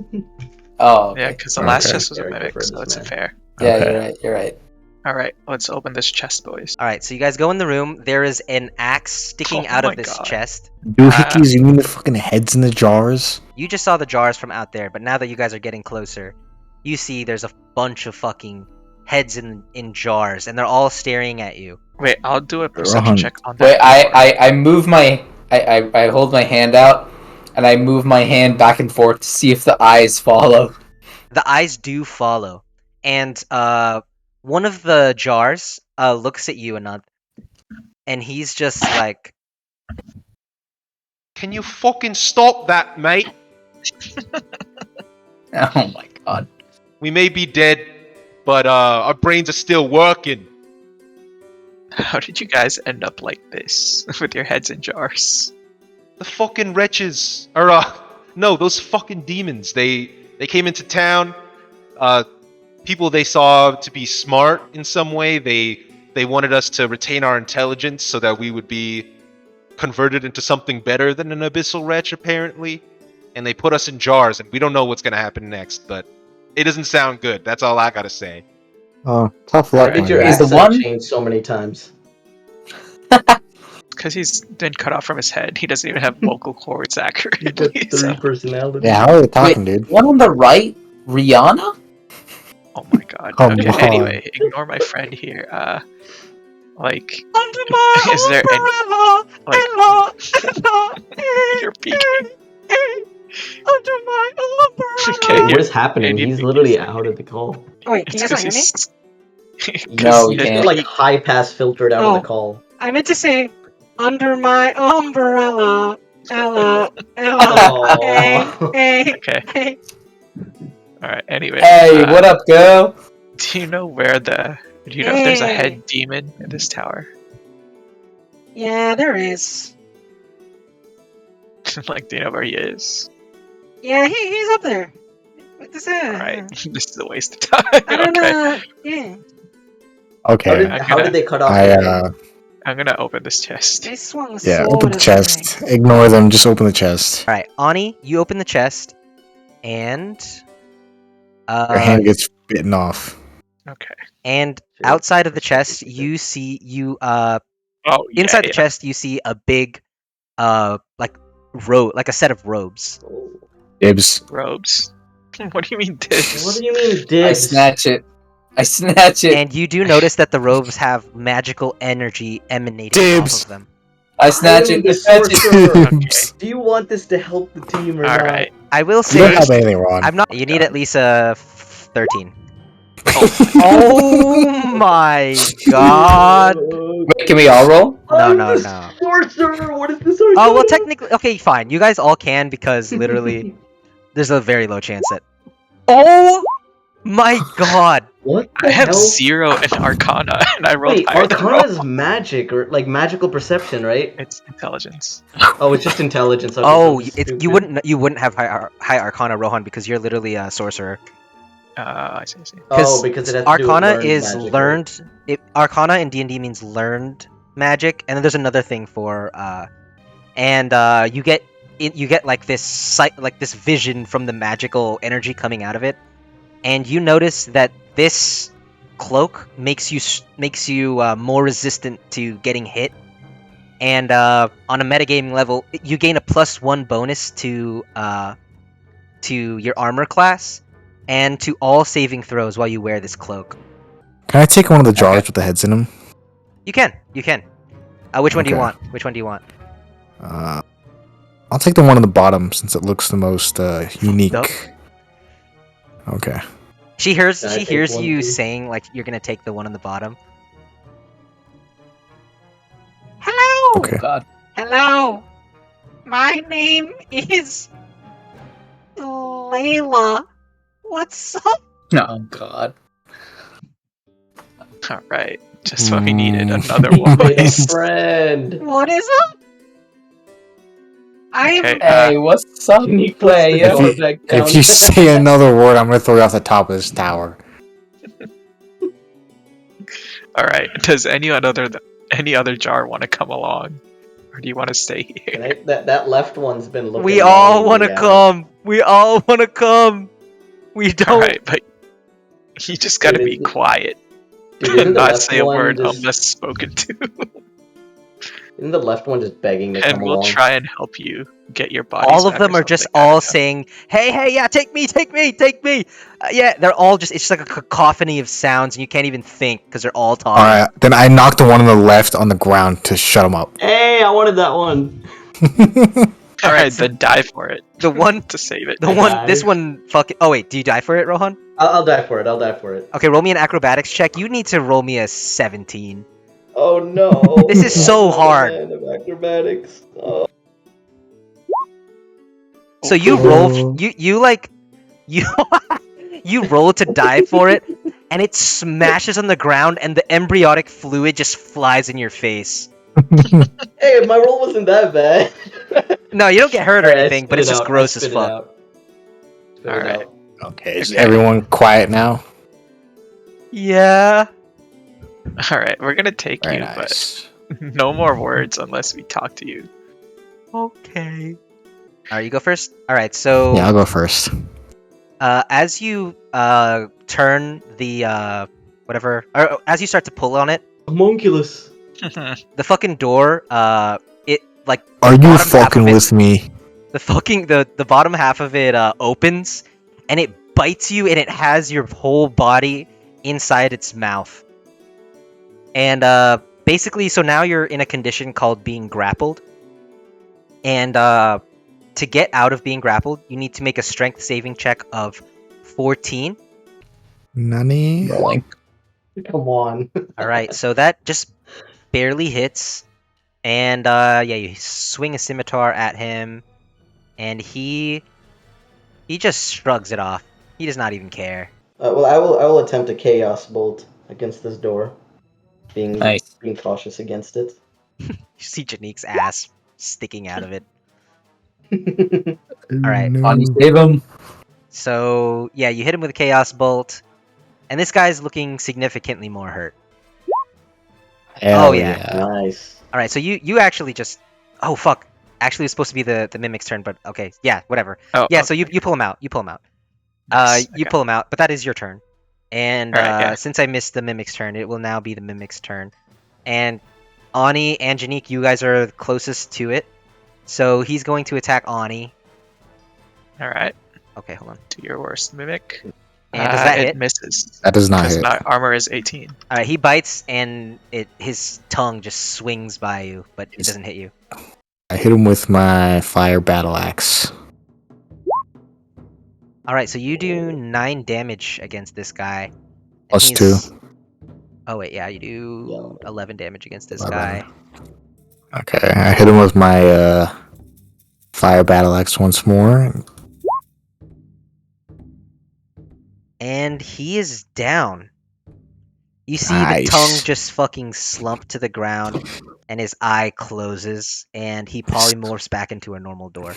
Oh. Okay. Yeah, because the last Okay. chest was a Very mimic, different, so it's man. fair. Yeah, Okay. you're right. Alright, let's open this chest, boys. All right, so you guys go in the room. There is an axe sticking Oh out my of this God. chest. Doohickeys? You mean the fucking heads in the jars? You just saw the jars from out there, but now that you guys are getting closer, you see there's a bunch of fucking heads in jars, and they're all staring at you. Wait, I'll do a They're perception on- check on that. Wait, door. I move my I hold my hand out and I move my hand back and forth to see if the eyes follow. The eyes do follow, and one of the jars looks at you, Anand, and he's just like, Can you fucking stop that, mate? Oh my God. We may be dead, but our brains are still working. How did you guys end up like this with your heads in jars? The fucking wretches are no, those fucking demons. They came into town. People they saw to be smart in some way. They wanted us to retain our intelligence so that we would be converted into something better than an abyssal wretch, apparently. And they put us in jars, and we don't know what's gonna happen next, but it doesn't sound good. That's all I gotta say. Oh, tough Why luck. did my your guy. Is the accent one- change so many times? Because he's been cut off from his head. He doesn't even have vocal cords You accurately. got so- three personalities. Yeah, how are they talking, Wait, dude? one on the right, Rihanna? Oh my god. Come Okay, on. anyway, ignore my friend here. Like, Under my is there any. umbrella, Like, Ella, you're peeking. under my umbrella. Okay, What is happening? you He's think literally he's- out of the call. Oh, wait, can you It's guys not 'cause hear me? he's. No, we He's can't. like high pass filtered out of the call. I meant to say, under my umbrella, Ella, Oh. hey, Okay. hey. Alright, anyway. Hey, what up, girl? Do you know where the. Do you know if there's a head demon in this tower? Yeah, there is. Like, do you know where he is? Yeah, he's up there. What is that? Alright, this is a waste of time. I don't Okay. know. Yeah, Okay. How did they cut off? I the head? I'm gonna open this chest. they swung a yeah, sword open the at chest. Ignore them. Just open the chest. All right, Ani, you open the chest, and Your hand gets bitten off. Okay. and Sure. outside of the chest, you see Oh, yeah, inside the yeah. chest you see a big like like a set of robes. Dibs. Robes. What do you mean this? What do you mean, I dibs? snatch it. I snatch it. And you do notice that the robes have magical energy emanating Dibs. off of them. I snatch am it. the I snatch it. sorcerer. Dibs. Do you want this to help the team or not? Alright. I will You don't say have anything wrong. I'm not. You need at least a 13. Oh my god! Wait, can we all roll? No, I'm no, the no. sorcerer. What is the sorcerer? Oh well, technically, okay, fine. You guys all can because literally, there's a very low chance that. Oh my god! What I the have hell? 0 in Arcana, and I rolled Wait, higher than Arcana roll. is magic or like magical perception, right? It's intelligence. Oh, it's just intelligence. Okay, Oh, so it's you stupid. wouldn't have high Arcana, Rohan, because you're literally a sorcerer. I see, I see. Oh, because it has to do with Arcana learned is magic, right? learned. Arcana in D&D means learned magic, and then there's another thing for you get like this vision from the magical energy coming out of it, and you notice that this cloak makes you more resistant to getting hit, and on a metagaming level, you gain a +1 bonus to your armor class and to all saving throws while you wear this cloak. Can I take one of the jars with the heads in them? You can. Which one do you Okay. want? Which one do you want? I'll take the one on the bottom since it looks the most unique. Nope. Okay. She hears Can I take you one, too? saying like you're gonna take the one on the bottom. Hello! Okay. God. Hello! My name is Layla. What's up? Oh God. Alright. Just what we needed. Mm. Another Made a voice. friend. What is up? I am Okay, Hey, what's up, Can you play? put the If door you- back down? If you say another word, I'm gonna throw you off the top of this tower. Alright. Does any other jar want to come along? Or do you want to stay here? Can I- that left one's been looking. We all longingly want to at us. come. We all want to come. We don't. Alright, but you just gotta Dude, be isn't- quiet Dude, isn't and the not left say a one word just- unless spoken to. Isn't the left one just begging to And come we'll along? try and help you get your body. All of them are just all saying, "Hey, yeah, take me, take me, take me." Yeah, they're all just. It's just like a cacophony of sounds, and you can't even think because they're all talking. All right. Then I knocked the one on the left on the ground to shut him up. Hey, I wanted that one. Alright, then die for it. The one, To save it. the I one, died. this one. Fucking. Oh wait, do you die for it, Rohan? I'll die for it. I'll die for it. Okay, roll me an acrobatics check. You need to roll me a 17. Oh no! This is so I'm not a hard. man of acrobatics. Oh. So you roll, you like, you you roll to die for it, and it smashes on the ground, and the embryonic fluid just flies in your face. Hey, my roll wasn't that bad. No, you don't get hurt or Alright, I anything, but spit it's it just out. gross I as spit it fuck. out. Spit it Alright. out. Okay, is Okay. everyone quiet now? Yeah. Alright, we're gonna take Very you, nice. but no more words unless we talk to you. Okay. Alright, you go first? Alright, so Yeah, I'll go first. as you turn the whatever, or as you start to pull on it, Homunculus. the fucking door, it like Are you bottom half fucking of it- with me? the bottom half of it opens, and it bites you, and it has your whole body inside its mouth. And basically, so now you're in a condition called being grappled. And to get out of being grappled, you need to make a strength saving check of 14. Nani? Rolling. Come on. All right, so that just barely hits. And yeah, you swing a scimitar at him, and he just shrugs it off. He does not even care. Well, I will attempt a chaos bolt against this door, being Nice. cautious against it. You see Janique's ass sticking out of it. All right. Ani, save him. So yeah, you hit him with a chaos bolt, and this guy's looking significantly more hurt. Hell Oh, yeah. Nice. All right, so you actually just oh fuck. Actually, it's supposed to be the mimic's turn, but okay, yeah, whatever. Oh, Yeah, okay. so you pull him out. You pull him out. Nice, You okay. pull him out, but that is your turn. And Alright, yeah. since I missed the mimic's turn, it will now be the mimic's turn. And Ani and Janique, you guys are closest to it, so he's going to attack Ani. Alright, Okay, hold on. do your worst mimic. And does that it hit? misses. That does not Because hit. my armor is 18. All right, he bites, and his tongue just swings by you, but it Is- doesn't hit you. I hit him with my fire battle axe. All right, so you do 9 damage against this guy. and Plus he's- 2. Oh wait, yeah, you do 11 damage against this 11. guy. Okay, I hit him with my fire battle axe once more. And he is down. You see Nice. the tongue just fucking slump to the ground, and his eye closes, and he polymorphs back into a normal door.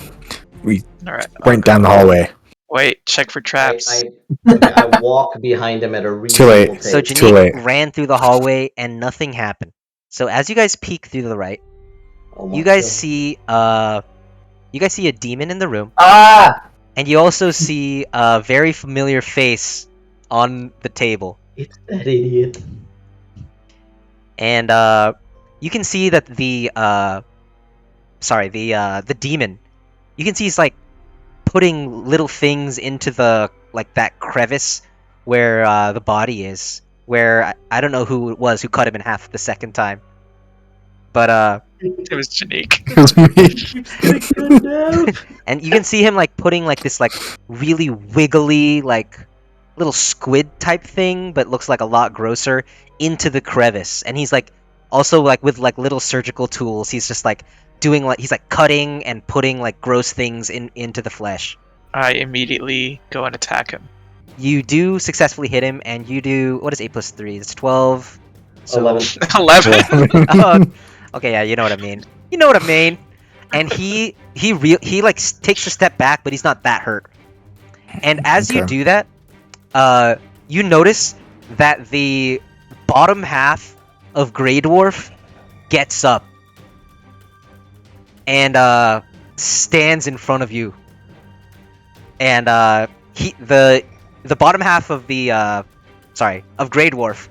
Alright. Went down the hallway. Wait, check for traps. I walk behind him at a Too late. reasonable So pace. Too Janique late. ran through the hallway, and nothing happened. So as you guys peek through the right, Oh my you guys God. see a demon in the room, Ah! and you also see a very familiar face on the table. It's that idiot. And you can see that the demon, you can see he's like putting little things into the that crevice where the body is, where I don't know who it was who cut him in half the second time, but It was Janique. It was me. and you can see him putting this really wiggly little squid type thing, but looks like a lot grosser, into the crevice. And he's also with little surgical tools. He's just doing he's cutting and putting gross things into the flesh. I immediately go and attack him. You do successfully hit him, and you do what is 8 plus 3? It's 12. So 11. 11. Oh, okay, yeah, you know what I mean. You know what I mean. And he takes a step back, but he's not that hurt. And as you Okay. do that, you notice that the bottom half of Grey Dwarf gets up and stands in front of you. And the bottom half of of Grey Dwarf,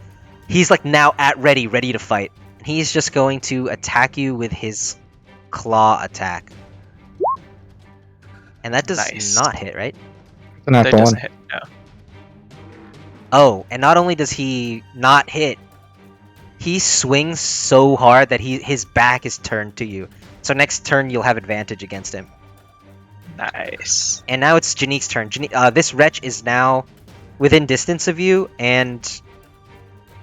he's now ready to fight. And he's just going to attack you with his claw attack. And that does Nice. not hit, right? It's an That apple doesn't one. hit. No. Oh, and not only does he not hit, he swings so hard that his back is turned to you. So next turn you'll have advantage against him. Nice. And now it's Janique's turn. This wretch is now within distance of you, and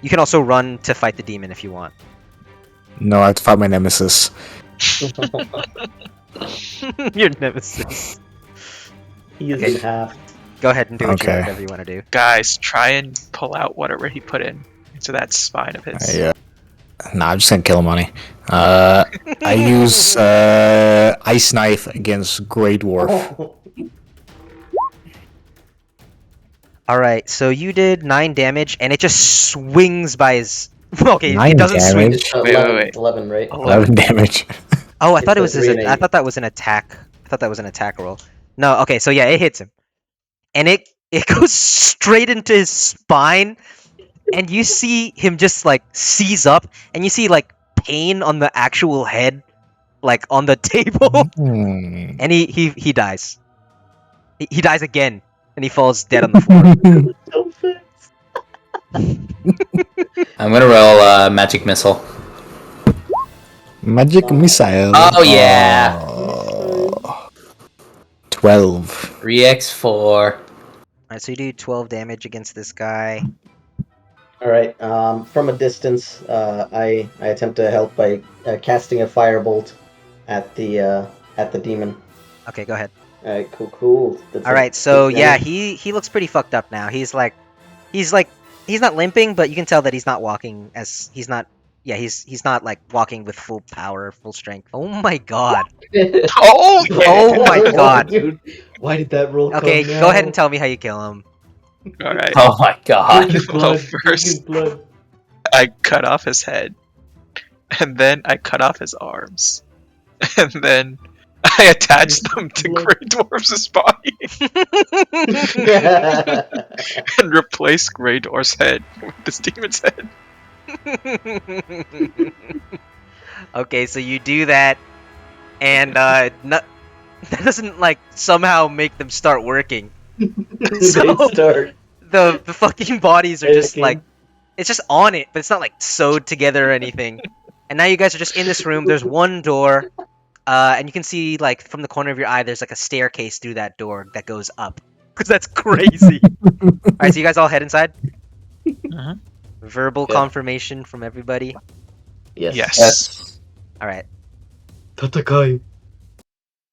you can also run to fight the demon if you want. No, I have to fight my nemesis. Your nemesis. He is Okay. in half. Go ahead and do Okay. whatever you want to do. Guys, try and pull out whatever he put in into that spine of his. Nah, I'm just gonna kill him, honey. I use Ice Knife against Grey Dwarf. Alright, so you did 9 damage, and it just swings by his... Okay, 9 it doesn't swing. damage? 11, right? 11 damage. Oh, I thought it It's was a 3 and I 8. thought that was an attack. I thought that was an attack roll. No, okay, so yeah, it hits him. And it goes straight into his spine, and you see him just like seize up, and you see like pain on the actual head, like on the table, Hmm. and he dies. He dies again, and he falls dead on the floor. So fast. I'm gonna roll magic missile. Magic missile. Oh, yeah. 12. 3x4. Alright, so you do 12 damage against this guy. Alright, from a distance, I attempt to help by casting a firebolt at the demon. Okay, go ahead. Alright, cool. That's Alright, a so big yeah, damage. he looks pretty fucked up now. He's not limping, but you can tell that he's not walking he's not like walking with full power, full strength. Oh my god. Oh, Oh my god. Dude, why did that roll Okay, come go ahead now? and tell me how you kill him. Alright. Oh my god. Drink his Well, blood. Drink first- his blood. I cut off his head. And then I cut off his arms. And then I attached them to Grey Dwarf's body and replaced Grey Dwarf's head with this demon's head. Okay, so you do that, and that doesn't like somehow make them start working. So start. the fucking bodies are just Panicking. like, it's just on it, but it's not like sewed together or anything. And now you guys are just in this room. There's one door, and you can see like from the corner of your eye, there's like a staircase through that door that goes up. Cause that's crazy. All right, so you guys all head inside. Mhm. Verbal Yeah. confirmation from everybody. Yes. Yes. All right. Tatakai.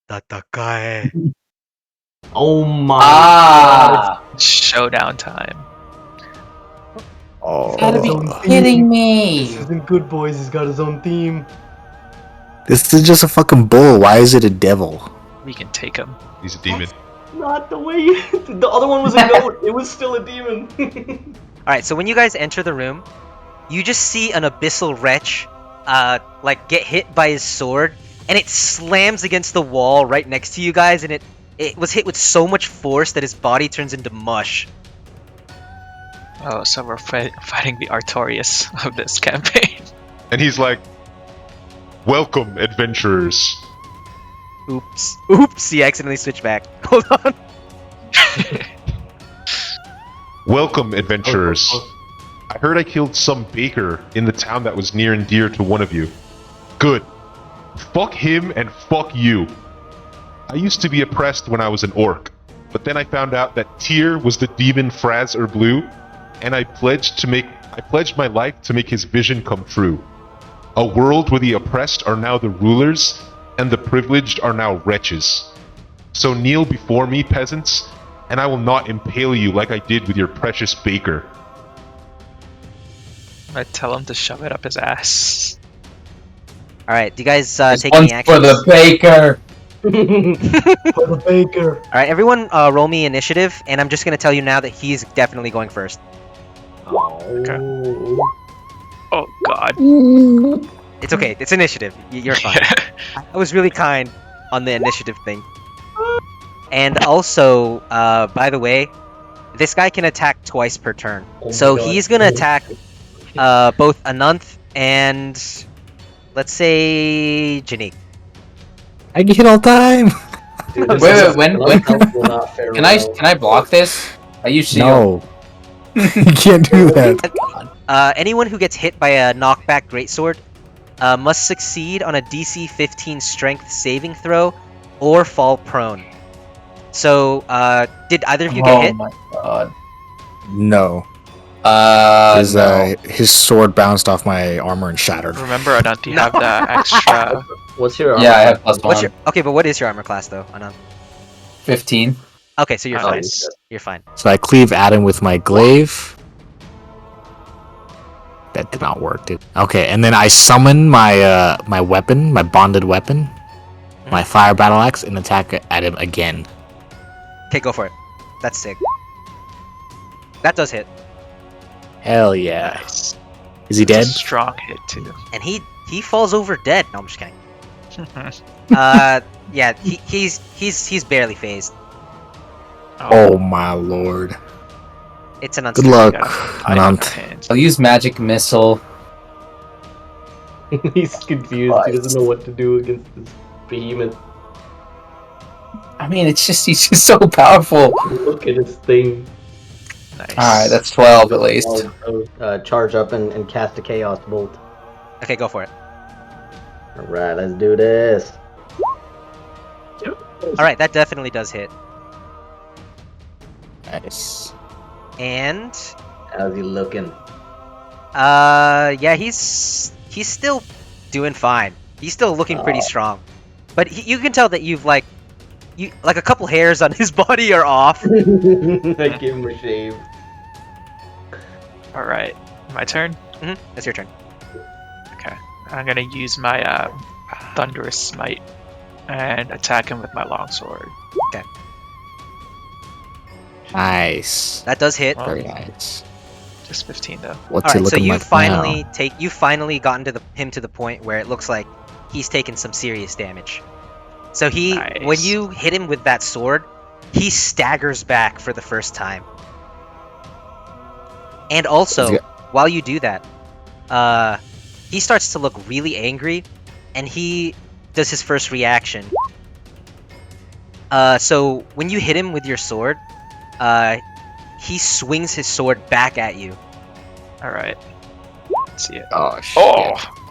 Tatakai. Oh my Ah! Showdown time. Oh. Gotta be Kidding me! This isn't good, boys. He's got his own theme. This is just a fucking bull. Why is it a devil? We can take him. He's a demon. Not the way. The other one was a goat. It was still a demon. Alright, so when you guys enter the room, you just see an abyssal wretch, like get hit by his sword, and it slams against the wall right next to you guys, and it was hit with so much force that his body turns into mush. Oh, so we're fighting the Artorias of this campaign. And he's like, "Welcome, adventurers." Oops, he accidentally switched back. Hold on. Welcome, adventurers. I heard I killed some baker in the town that was near and dear to one of you. Good. Fuck him and fuck you. I used to be oppressed when I was an orc, but then I found out that Tyr was the demon Fraz or Blue, and I pledged my life to make his vision come true. A world where the oppressed are now the rulers, and the privileged are now wretches. So kneel before me, peasants, and I will not impale you like I did with your precious baker. I tell him to shove it up his ass. Alright, do you guys This take one's any for actions? the baker! For the baker. Alright, everyone roll me initiative, and I'm just gonna tell you now that he's definitely going first. Oh. Oh god. It's okay, it's initiative. You're fine. I was really kind on the initiative thing. And also, by the way, this guy can attack twice per turn. Oh So my God. he's gonna attack both Ananth and, let's say, Janique. I get hit all the time. Dude, Wait, this is when- uncomfortable, not fair Can I well. block this? I use shield. No. You can't do that. Anyone who gets hit by a knockback greatsword must succeed on a DC 15 strength saving throw or fall prone. So, did either of you get hit? Oh my god. No. No. His sword bounced off my armor and shattered. Remember, Anant, you have the extra. What's your Yeah, I armor have plus What's 1. your okay? But what is your armor class though, Anand? 15. Okay, so you're Oh, fine. nice. You're fine. So I cleave at him with my glaive. that did not work, dude. Okay, and then I summon my my weapon, my bonded weapon, my fire battle axe, and attack at him again. Okay, go for it. That's sick. That does hit. Hell yeah. Nice. Is he It's a dead? strong hit too. And he falls over dead. No, I'm just kidding. Yeah, he's barely phased. Oh my lord. It's an Good unstable. luck, I got Anant. hands. I'll use magic missile. He's confused. He doesn't know what to do against this behemoth. I mean, he's just so powerful. Look at his thing. Nice. Alright, that's 12 at least. Charge up and cast a chaos bolt. Okay, go for it. Alright, let's do this. Alright, that definitely does hit. Nice. And How's he looking? yeah, he's still doing fine. He's still looking pretty Oh. strong. But you can tell that you've like a couple hairs on his body are off. I gave him a shave. Alright, my turn? That's your turn. Okay. I'm gonna use my Thunderous Smite and attack him with my longsword. Nice. That does hit. Well, Very nice. just 15 though. What's he Alright, so looking you like finally gotten to him to the point where it looks like he's taken some serious damage. So when Nice. you hit him with that sword, he staggers back for the first time. And also, Is while you do that, he starts to look really angry, and he does his first reaction. So when you hit him with your sword, he swings his sword back at you. Alright. Let's see it. Oh shit.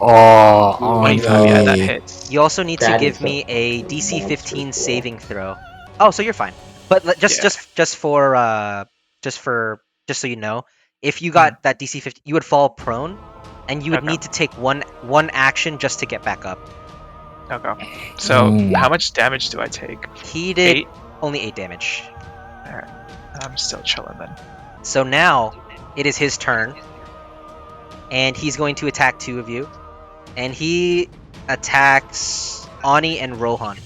Oh! Oh, Wait, yeah, that Anthony. hits. You also need to That give is me a DC monster 15 throw. saving throw. Oh, so you're fine. But just so you know, if you got that DC 15, you would fall prone, and you would Okay. need to take one action just to get back up. Okay. So, Mm. how much damage do I take? He did 8? only 8 damage. Alright. I'm still chilling then. So now it is his turn, and he's going to attack two of you, and he attacks Ani and Rohan.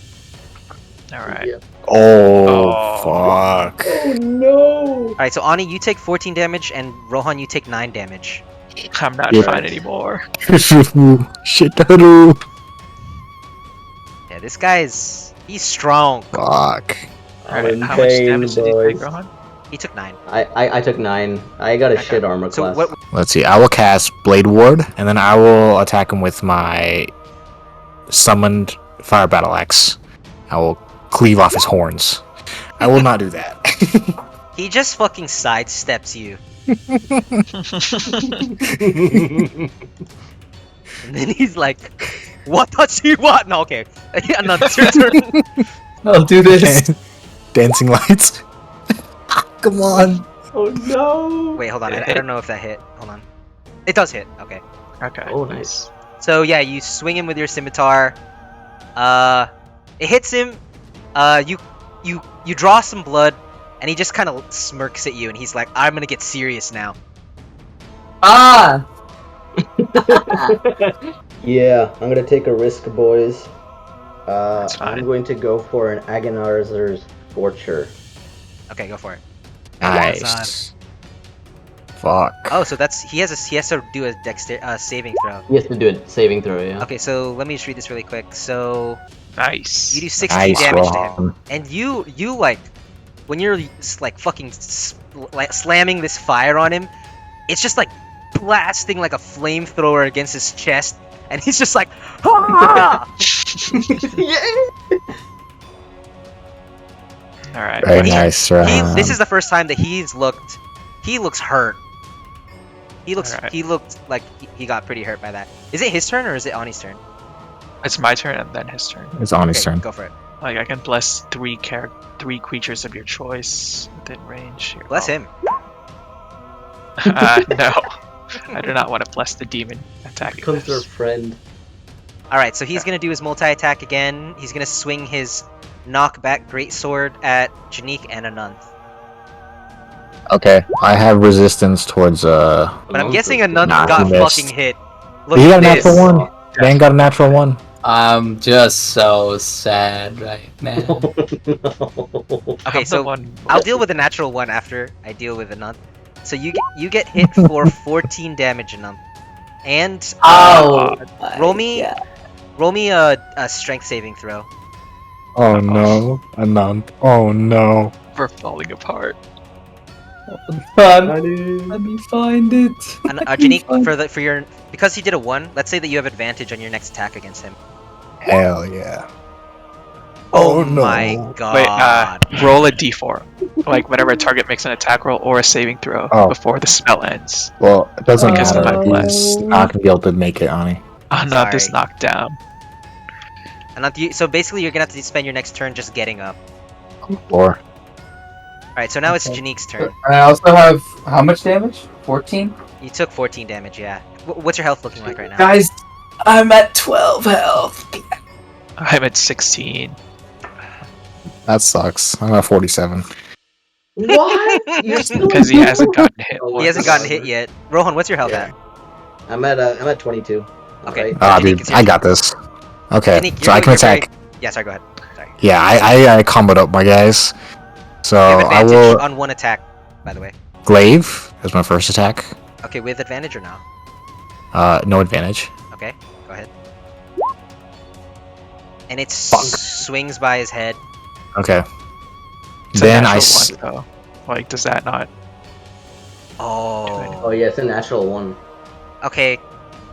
Alright. Yeah. Oh, fuck. Oh no! All right, so Ani, you take 14 damage, and Rohan, you take 9 damage. I'm not Yeah. fine anymore. Shitaru. Yeah, this he's strong. Fuck. I'm Alright, in how much pain, damage did you take, boys. Rohan? He took 9. I took 9. I got a Okay. shit armor So class. what? Let's see. I will cast Blade Ward, and then I will attack him with my summoned fire battle axe. I will cleave off his horns. I will not do that. He just fucking sidesteps you, and then he's like, "What does he want?" No, okay. Another turn. I'll do this. Dancing lights. Come on. Oh no! Wait, hold on. I don't know if that hit. Hold on. It does hit. Okay. Okay. Oh, nice. So yeah, you swing him with your scimitar. It hits him. You draw some blood, and he just kind of smirks at you, and he's like, "I'm gonna get serious now." Ah! Yeah, I'm gonna take a risk, boys. That's fine. I'm going to go for an Agonizer's Torture. Okay, go for it. Nice. Fuck. Oh, so he has to do a saving throw. He has to do a saving throw, yeah. Okay, so let me just read this really quick. So Nice. you do 16 Nice, damage to him, Rohan. and you like when you're like fucking like slamming this fire on him, it's just like blasting like a flamethrower against his chest, and he's just like, "Ah!" Alright. Very he- nice, This is the first time that he looks hurt. He Alright. looked like he got pretty hurt by that. Is it his turn or is it Ani's turn? It's my turn and then his turn. It's on his Okay, turn. go for it. Like, I can bless three creatures of your choice within range. Here. Bless Oh. him. No. I do not want to bless the demon attacking Comes our this. friend. Alright, so he's gonna do his multi-attack again. He's gonna swing his knockback greatsword at Janique and Ananth. Okay, I have resistance towards But I'm guessing a nun Nah, got he missed. fucking hit. Look You got at a this. natural one. Dan got a natural one. I'm just so sad right now. Okay, I'm the so one. I'll deal with the natural one after I deal with the nun. So you get hit for 14 damage, nun. And Oh, roll me a strength saving throw. Oh no, a nun. Oh no. We're falling apart. let me find it. And Janique, for your because he did a 1, let's say that you have advantage on your next attack against him. Hell yeah. Oh, no. my god. Wait, roll a d4. Like, whenever a target makes an attack roll or a saving throw Oh. before the spell ends. Well, it doesn't Because of matter. my He's not gonna be able to make it, Ani. I'm not this Sorry. knocked down. And so basically, you're gonna have to spend your next turn just getting up. Or Alright, so now it's Janique's turn. I also have how much damage? 14? You took 14 damage, yeah. What's your health looking like right now? Guys, I'm at 12 health. I'm at 16. that sucks. I'm at 47. What? You're still Because he hasn't gotten hit. He hasn't gotten hit yet. Rohan, what's your health at? I'm at 22. Okay. Right? Ah, Janique, dude, it's your I turn. got this. Okay, Janique, so I can you're very- attack. Yeah, sorry, go ahead. Sorry. Yeah, I comboed up my guys. So You have I advantage will on one attack, by the way. glaive as my first attack. Okay, with advantage or no? No advantage. Okay, go ahead. And it Fuck. swings by his head. Okay. It's a Then I natural one, though. Like, does that not? Oh. Oh yeah, it's a natural one. Okay.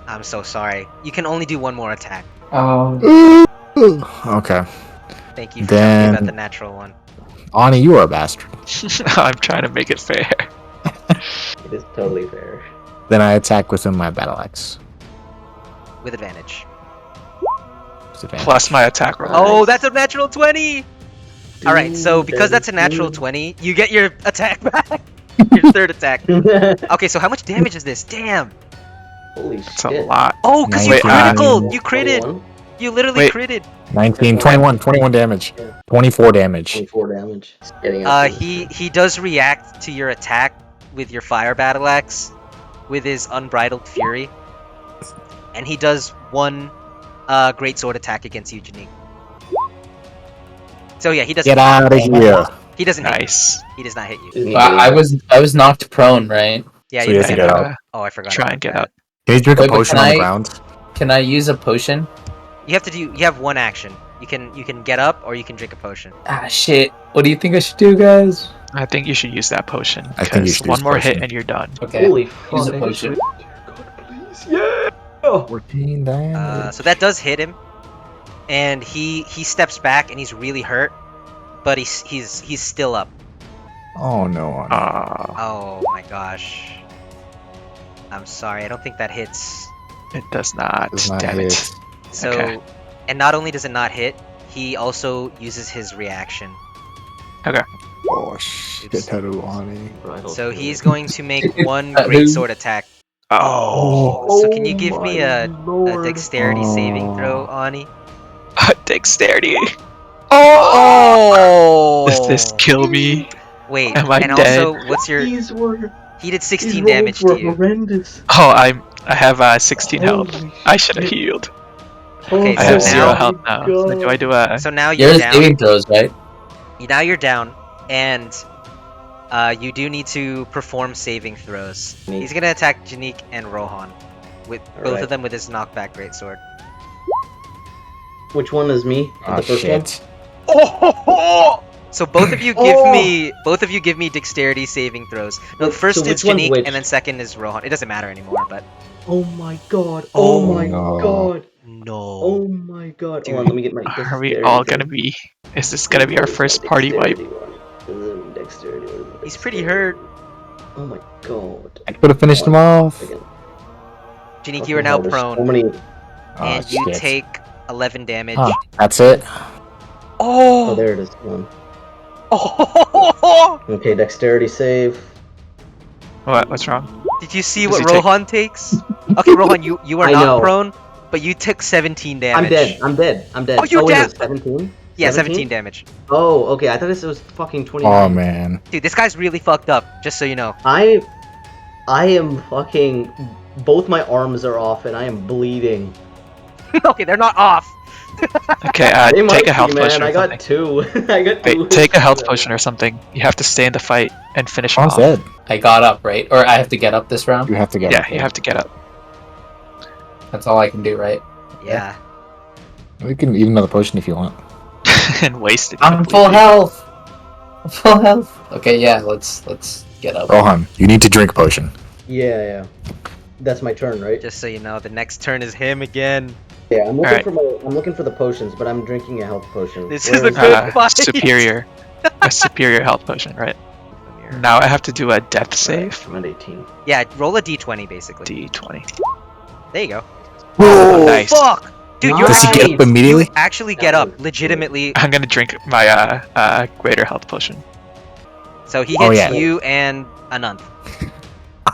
I'm so sorry. You can only do one more attack. Oh. Okay. Thank you for telling me Then- about the natural one. Ani, you are a bastard. I'm trying to make it fair. It is totally fair. Then I attack within my battle axe. With advantage. With advantage. Plus my attack roll. Oh, that's a natural 20! Alright, so because that's a natural 20, you get your attack back. Your third attack. Okay, so how much damage is this? Damn! Holy That's a shit. lot. Oh, because you Wait, critical! You critted! 21? You literally Wait. critted! 19, 21 damage. 24 damage. 24 damage. Just getting up to He does react to your attack with your fire battle axe with his unbridled fury. And he does one great sword attack against you, Janique. So yeah, he doesn't Get out of here. He doesn't hit you. Nice. He does not hit you. Isn't he I good? was knocked prone, right? Yeah, So you you didn't have to get get up. out. Oh, I forgot. Try about and get that. out. Can you drink Wait, a but potion can on the I- ground? Can I use a potion? You have one action. You can get up or you can drink a potion. Ah, shit. What do you think I should do, guys? I think you should use that potion. I think you Because should one use more potion. hit and you're done. Okay. Holy Use a fuck. potion. Please, yeah! 14 damage. So that does hit him, and he steps back and he's really hurt, but he's still up. Oh no. Ani. Oh my gosh. I'm sorry. I don't think that hits. It does not. Does not Damn hit. it. So, Okay. and not only does it not hit, he also uses his reaction. Oh shit, hello, Ani. So he's going to make one Who? great sword attack. Oh. So can you give me a dexterity saving throw, Ani? Dexterity. Oh! Does this kill me? Wait, Am I and dead? also, what's your? These were He did 16 damage to you. horrendous. Oh, I have 16 health. I should have healed. Okay, I so have 0 now- health now. So do I do a? So now you're Yours down. saving throws, right? Now you're down, and you do need to perform saving throws. Neat. He's gonna attack Janique and Rohan, with both Alright. of them with his knockback greatsword. Which one is me? Oh the first shit. So both of you give me dexterity saving throws. No, Wait, first so it's which one's Janique, which? and then second is Rohan. It doesn't matter anymore, but one? Oh my god. Oh Oh, my no. god. no. Oh my god. Dude, Hold on, let me get my Are we dexterity all thing. gonna be? Is this gonna be our first party wipe? Dexterity one. He's pretty hurt. Oh my god. I could have finished him off. Again. Janique, Fucking you are now hell, there's prone, So many. Oh, and you shit. take 11 damage. Huh, that's it. Oh, there it is. One. Oh! Okay, dexterity save. What's wrong? Did you see Does what he take- Rohan takes? Okay, Rohan, you are I not know. prone, but you took 17 damage. I'm dead. I'm dead. Oh, you're wait, dead. no, 17? Yeah, 17 damage. Oh, okay. I thought this was fucking 29. Oh man. Dude, this guy's really fucked up, just so you know. I am fucking. Both my arms are off and I am bleeding. Okay, they're not off. Okay, They might take a health be, potion man. or I something. got two. I got two. Wait, take a health potion or something. You have to stay in the fight and finish him How's off. that? I got up, right? Or I have to get up this round? You have to get Yeah, up. you have to get up. That's all I can do, right? Yeah. You can eat another potion if you want. And waste it. I'm full health! I'm full health! Okay, yeah, let's get up. Rohan, you need to drink potion. Yeah. That's my turn, right? Just so you know, the next turn is him again. Yeah, I'm looking Alright. I'm looking for the potions, but I'm drinking a health potion. This Where is a it? good fight. Superior. A superior health potion, right? Now I have to do a death save. I'm at 18. Yeah, roll a d20 basically. D20. There you go. Oh, nice. Fuck! Dude, you Does he actually, get up immediately? you actually get up, legitimately. I'm gonna drink my greater health potion. So he hits Oh, yeah. you and Ananth.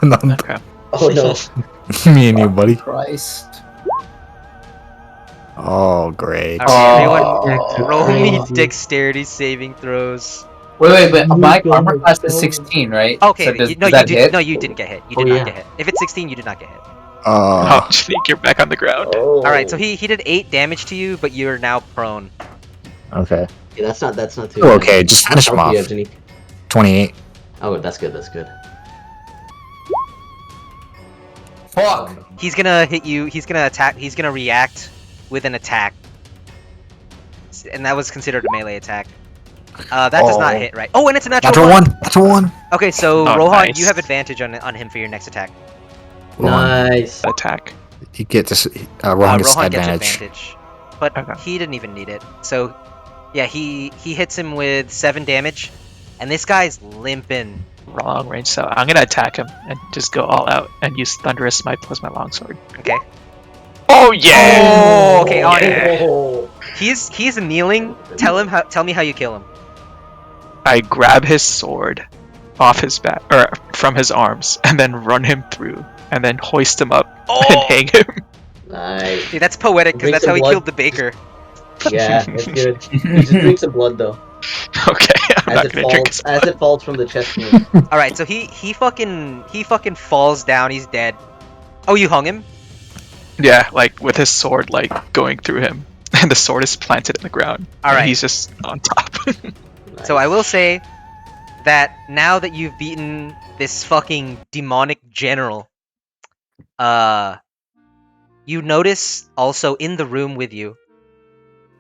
Okay. Oh no. Me and you, buddy. Christ. Oh, great. Alright, everyone, Oh, roll me crazy. dexterity saving throws. Wait, but Oh my my armor God. class is 16, right? Okay, So does you, no, you that did. hit? No, you didn't get hit. You did Oh, not yeah. get hit. If it's 16, you did not get hit. Oh, Shanique, you're back on the ground. Oh. All right, so he did 8 damage to you, but you're now prone. Okay. Yeah, that's not too. Oh, bad. okay, just finish him How much off. do you have, Janique? 28. Oh, that's good. That's good. Fuck! He's gonna hit you. He's gonna attack. He's gonna react with an attack, and that was considered a melee attack. That does not Oh. hit, right? Oh, and it's a natural, Natural one. Natural one. Okay, so Oh, Rohan, nice. you have advantage on him for your next attack. Rohan. Nice. Attack. He gets Rohan gets Rohan gets advantage. advantage, but Okay. he didn't even need it. So, yeah, he hits him with 7 damage, and this guy's limping. Long range, so I'm gonna attack him and just go all out and use Thunderous Smite plus my longsword. Okay. Oh yeah! Oh, okay. On Oh. He's kneeling. Tell me how you kill him. I grab his sword off his back or from his arms and then run him through and then hoist him up and hang him. Nice. Dude, that's poetic because Drink that's some how he blood. killed the baker. Yeah, that's good. You just drink some blood though, Okay, I'm as not it gonna drink falls his as it falls from the chest wound. All right, so he fucking falls down. He's dead. Oh, you hung him? Yeah, like with his sword like going through him. And the sword is planted in the ground. All and right. he's just on top. So I will say that now that you've beaten this fucking demonic general, you notice also in the room with you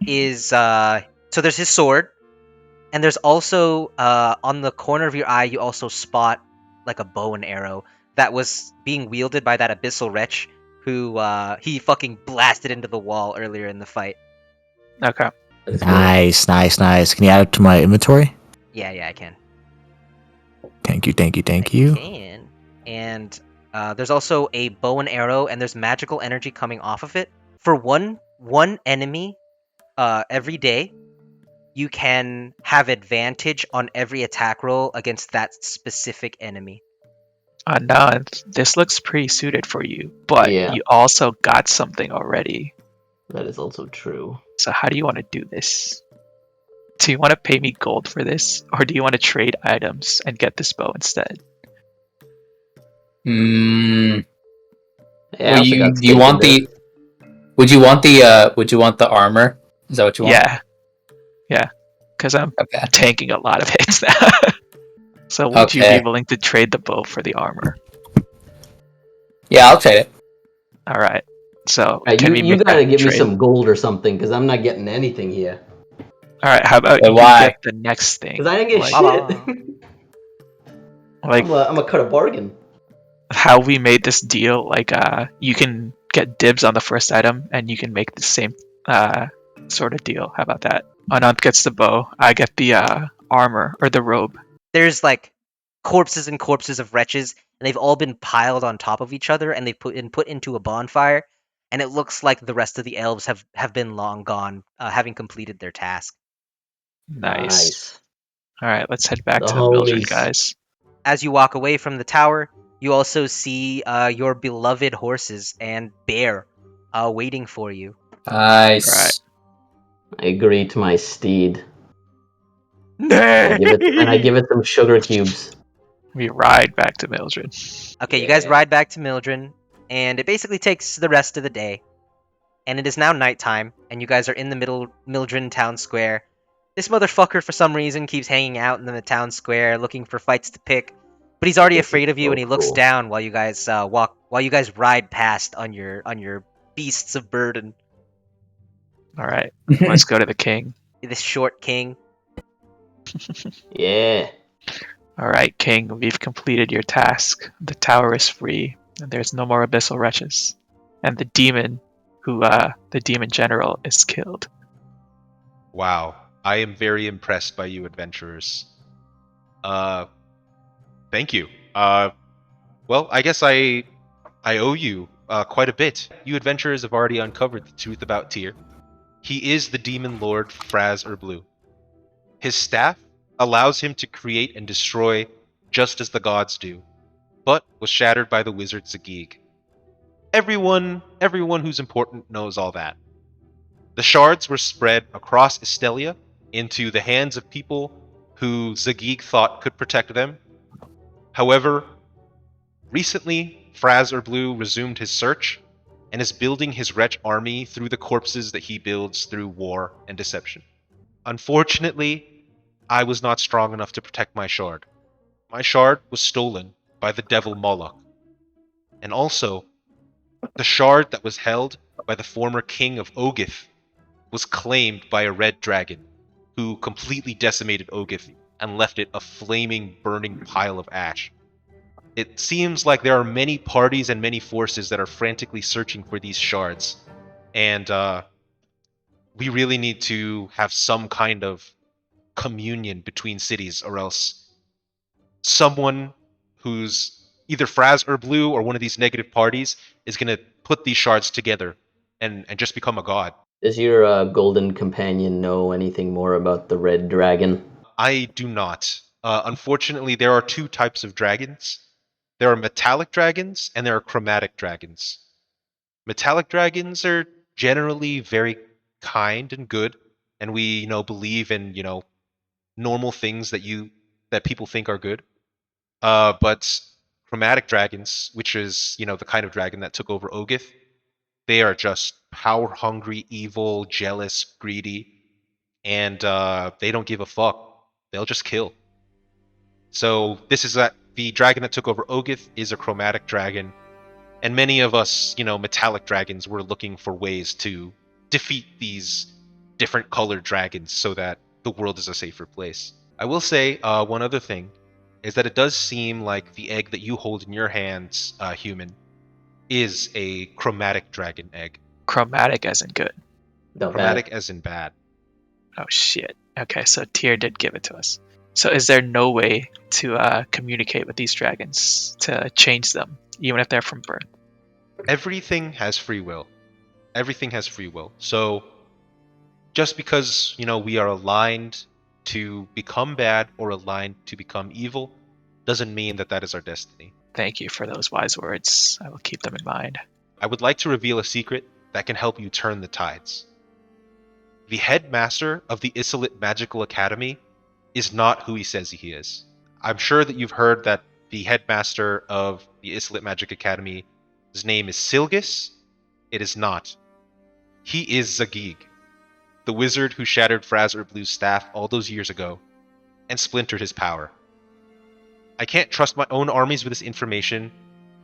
is so there's his sword, and there's also on the corner of your eye you also spot like a bow and arrow that was being wielded by that abyssal wretch who he fucking blasted into the wall earlier in the fight. Okay. That's good. Nice, nice, nice. Can you add it to my inventory? Yeah, I can. Thank you, thank you, thank I you. can. And there's also a bow and arrow, and there's magical energy coming off of it. For one enemy every day, you can have advantage on every attack roll against that specific enemy. No, this looks pretty suited for you, but Yeah. you also got something already. That is also true. So how do you want to do this? Do you want to pay me gold for this, or do you want to trade items and get this bow instead? Yeah, I Well, also got do steak you in want there. would you want the armor? Is that what you want? Yeah, because I'm Okay. tanking a lot of hits now. So would you Okay. be willing to trade the bow for the armor? Yeah, I'll trade it. All right. So Alright, can we you make gotta that give me trade? some gold or something, because I'm not getting anything here. All right. How about But you why? get the next thing? Because I didn't get Like- shit. Like I'm gonna cut a bargain. how we made this deal. Like you can get dibs on the first item, and you can make the same sort of deal. How about that? Anant gets the bow. I get the armor or the robe. There's like corpses and corpses of wretches, and they've all been piled on top of each other, and they've put into a bonfire. And it looks like the rest of the elves have been long gone, having completed their task. Nice. All right. Let's head back The to the Mildred homies. guys. As you walk away from the tower, you also see your beloved horses and bear waiting for you. Nice. I agree to my steed. Nay! And I give it some sugar cubes. We ride back to Mildred. Okay, you guys ride back to Mildred, and it basically takes the rest of the day. And it is now nighttime, and you guys are in the middle Mildred town square. This motherfucker, for some reason, keeps hanging out in the town square, looking for fights to pick. But he's already This is afraid of you, so and he looks cool. down while you guys while you guys ride past on your beasts of burden. All right, let's go to the king. This short king. Yeah. All right, king, we've completed your task. The tower is free, and there's no more abyssal wretches. And the demon, the demon general, is killed. Wow, I am very impressed by you adventurers. Thank you. Well, I guess I owe you quite a bit. You adventurers have already uncovered the truth about Tyr. He is the demon lord Fraz Blue. His staff allows him to create and destroy just as the gods do, but was shattered by the wizard Zagig. Everyone who's important knows all that. The shards were spread across Istelia into the hands of people who Zagig thought could protect them. However, recently, Fraz Blue resumed his search and is building his wretch army through the corpses that he builds through war and deception. Unfortunately, I was not strong enough to protect my shard. My shard was stolen by the devil Moloch. And also, the shard that was held by the former king of Ogith was claimed by a red dragon, who completely decimated Ogith and left it a flaming, burning pile of ash. It seems like there are many parties and many forces that are frantically searching for these shards, and we really need to have some kind of communion between cities, or else someone who's either Fraz or Blue or one of these negative parties is going to put these shards together and just become a god. Does your golden companion know anything more about the red dragon? I do not. Unfortunately, there are two types of dragons. There are metallic dragons and there are chromatic dragons. Metallic dragons are generally very kind and good, and we, believe in, normal things that people think are good. But chromatic dragons, which is, the kind of dragon that took over Ogith, they are just power hungry, evil, jealous, greedy, and they don't give a fuck. They'll just kill. So this is the dragon that took over Ogith is a chromatic dragon, and many of us, metallic dragons, were looking for ways to defeat these different colored dragons so that the world is a safer place. I will say one other thing is that it does seem like the egg that you hold in your hands, human, is a chromatic dragon egg. Chromatic as in good. Not Chromatic bad. as in bad. Oh shit. Okay, so Tyr did give it to us. So is there no way to communicate with these dragons to change them, even if they're from birth? Everything has free will. Everything has free will. So just because, we are aligned to become bad or aligned to become evil doesn't mean that that is our destiny. Thank you for those wise words. I will keep them in mind. I would like to reveal a secret that can help you turn the tides. The headmaster of the Isolate Magical Academy is not who he says he is. I'm sure that you've heard that the headmaster of the Isolate Magic Academy, his name is Silgus. It is not. He is Zagig, the wizard who shattered Fraz Blue's staff all those years ago and splintered his power. I can't trust my own armies with this information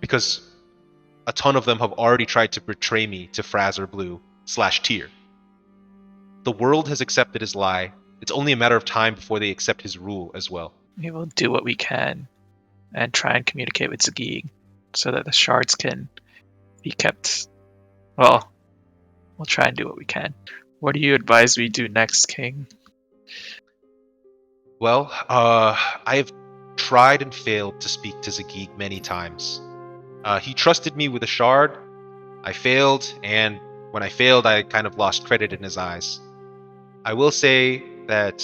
because a ton of them have already tried to betray me to Fraz Blue/Tyr. The world has accepted his lie. It's only a matter of time before they accept his rule as well. We will do what we can and try and communicate with Zagig so that the shards can be kept. Well, we'll try and do what we can. What do you advise we do next, King? Well, I have tried and failed to speak to Zagig many times. He trusted me with a shard. I failed, and when I failed, I kind of lost credit in his eyes. I will say that,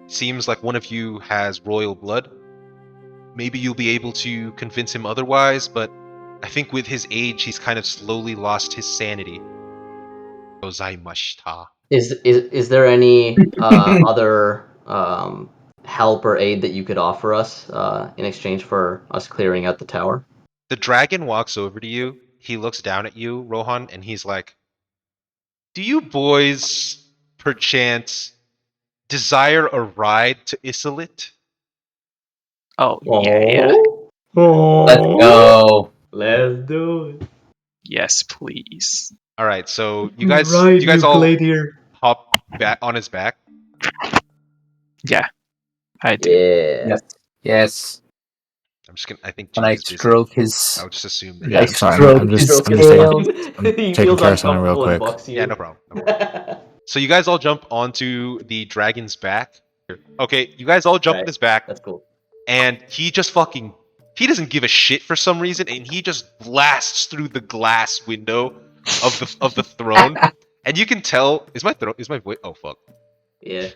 seems like one of you has royal blood. Maybe you'll be able to convince him otherwise, but I think with his age, he's kind of slowly lost his sanity. gozaimashita. Is there any other help or aid that you could offer us in exchange for us clearing out the tower? The dragon walks over to you. He looks down at you, Rohan, and he's like, "Do you boys, perchance, desire a ride to Isolit?" Oh, yeah. Let's go. Let's do it. Yes, please. All right, so you guys all gladiator. hop back on his back. Yeah, I do. Yeah. Yes. Yes. I'm just gonna. I think When Jake I is busy. stroke his. I would just assume that. Yeah, I he's sorry, stroke I'm his just Stroke I'm his just tail. taking I'm He taking feels care of something real uncomfortable and quick. bucks you. Yeah, no problem. No problem. So you guys all jump onto the dragon's back. Okay, you guys all jump on Right. his back, That's cool. and he just fucking. He doesn't give a shit for some reason, and he just blasts through the glass window of the throne, and you can tell. Is my throat? Is my voice? Oh fuck. Yeah.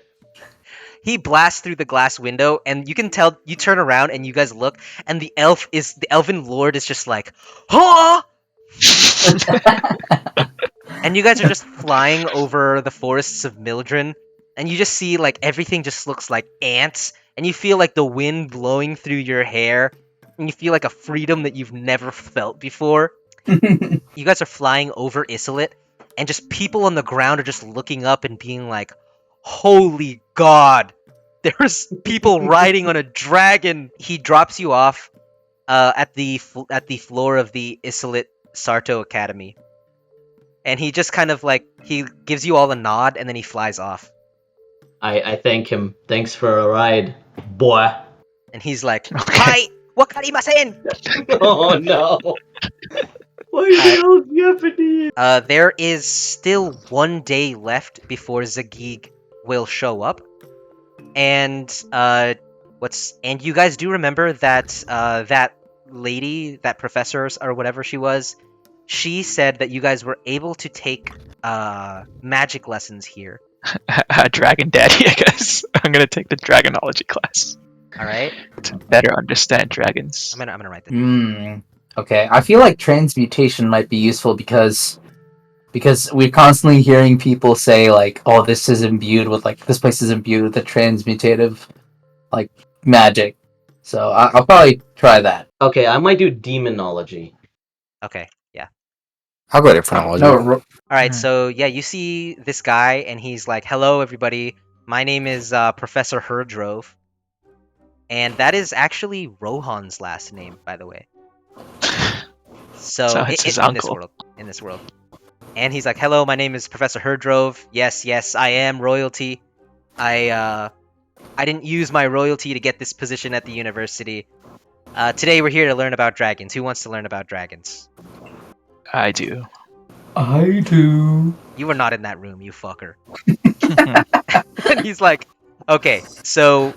He blasts through the glass window, and you can tell. You turn around and you guys look, and the elven lord is just like, huh? And you guys are just flying over the forests of Mildren, and you just see like everything just looks like ants, and you feel like the wind blowing through your hair, and you feel like a freedom that you've never felt before. You guys are flying over Isolit, and just people on the ground are just looking up and being like, "Holy God, there's people riding on a dragon!" He drops you off at the floor of the Isolit Sarto Academy, and he just kind of like he gives you all a nod, and then he flies off, I thank him. Thanks for a ride, boy. and he's like, Okay. "Hi, wakarimasen!" Oh no. Why is it all Japanese? There is still 1 day left before Zagig will show up, and and you guys do remember that that lady, that professor or whatever she was, she said that you guys were able to take magic lessons here. Dragon Daddy, I guess. I'm gonna take the Dragonology class All right, to better understand dragons. I'm gonna write this. Okay, I feel like transmutation might be useful because we're constantly hearing people say like, "Oh, this is imbued with like this place is imbued with a transmutative like magic." So I'll probably try that. Okay, I might do demonology. Okay, yeah. I'll go to phrenology. No, All right, so yeah, you see this guy, and he's like, "Hello, everybody. My name is Professor Herdrove," and that is actually Rohan's last name, by the way. So it's his in this uncle. world, and he's like, "Hello, my name is Professor Herdrove. Yes, I am royalty. I didn't use my royalty to get this position at the university. Today we're here to learn about dragons. Who wants to learn about dragons? I do. I do. You were not in that room, you fucker." And he's like, "Okay, so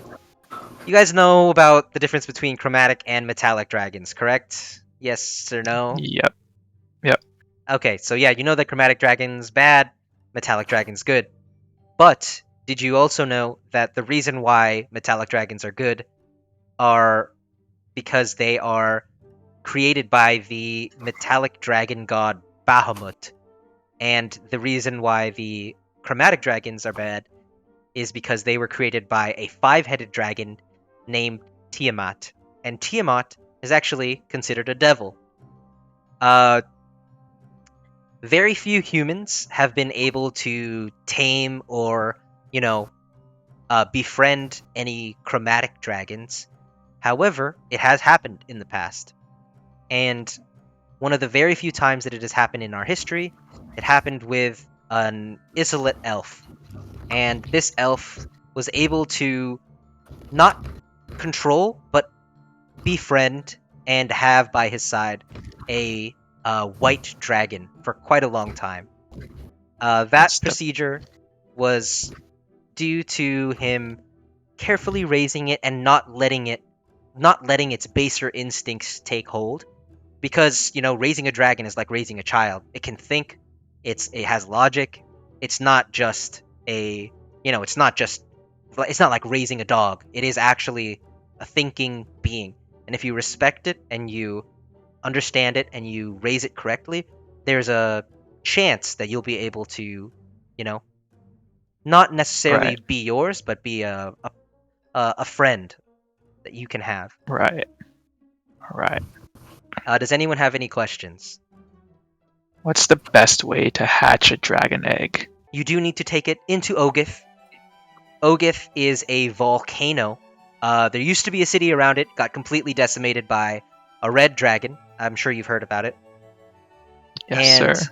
you guys know about the difference between chromatic and metallic dragons, correct? Yes or no?" Yep. Okay, so yeah, you know that chromatic dragon's bad, metallic dragon's good. But did you also know that the reason why metallic dragons are good are because they are created by the metallic dragon god Bahamut, and the reason why the chromatic dragons are bad is because they were created by a five-headed dragon named Tiamat, and Tiamat is actually considered a devil. Very few humans have been able to tame or, befriend any chromatic dragons. However, it has happened in the past. And one of the very few times that it has happened in our history, it happened with an Isolit elf. And this elf was able to not control, but befriend and have by his side a white dragon for quite a long time. That That's dope. procedure was due to him carefully raising it and not letting its baser instincts take hold. Because raising a dragon is like raising a child. It can think. It has logic. It's not just it's not like raising a dog. It is actually a thinking being. And if you respect it and you understand it and you raise it correctly, there's a chance that you'll be able to, not necessarily be yours, but be a friend that you can have. Right. Does anyone have any questions? What's the best way to hatch a dragon egg? You do need to take it into Ogith. Ogith is a volcano. There used to be a city around it, got completely decimated by a red dragon. I'm sure you've heard about it. Yes, And sir.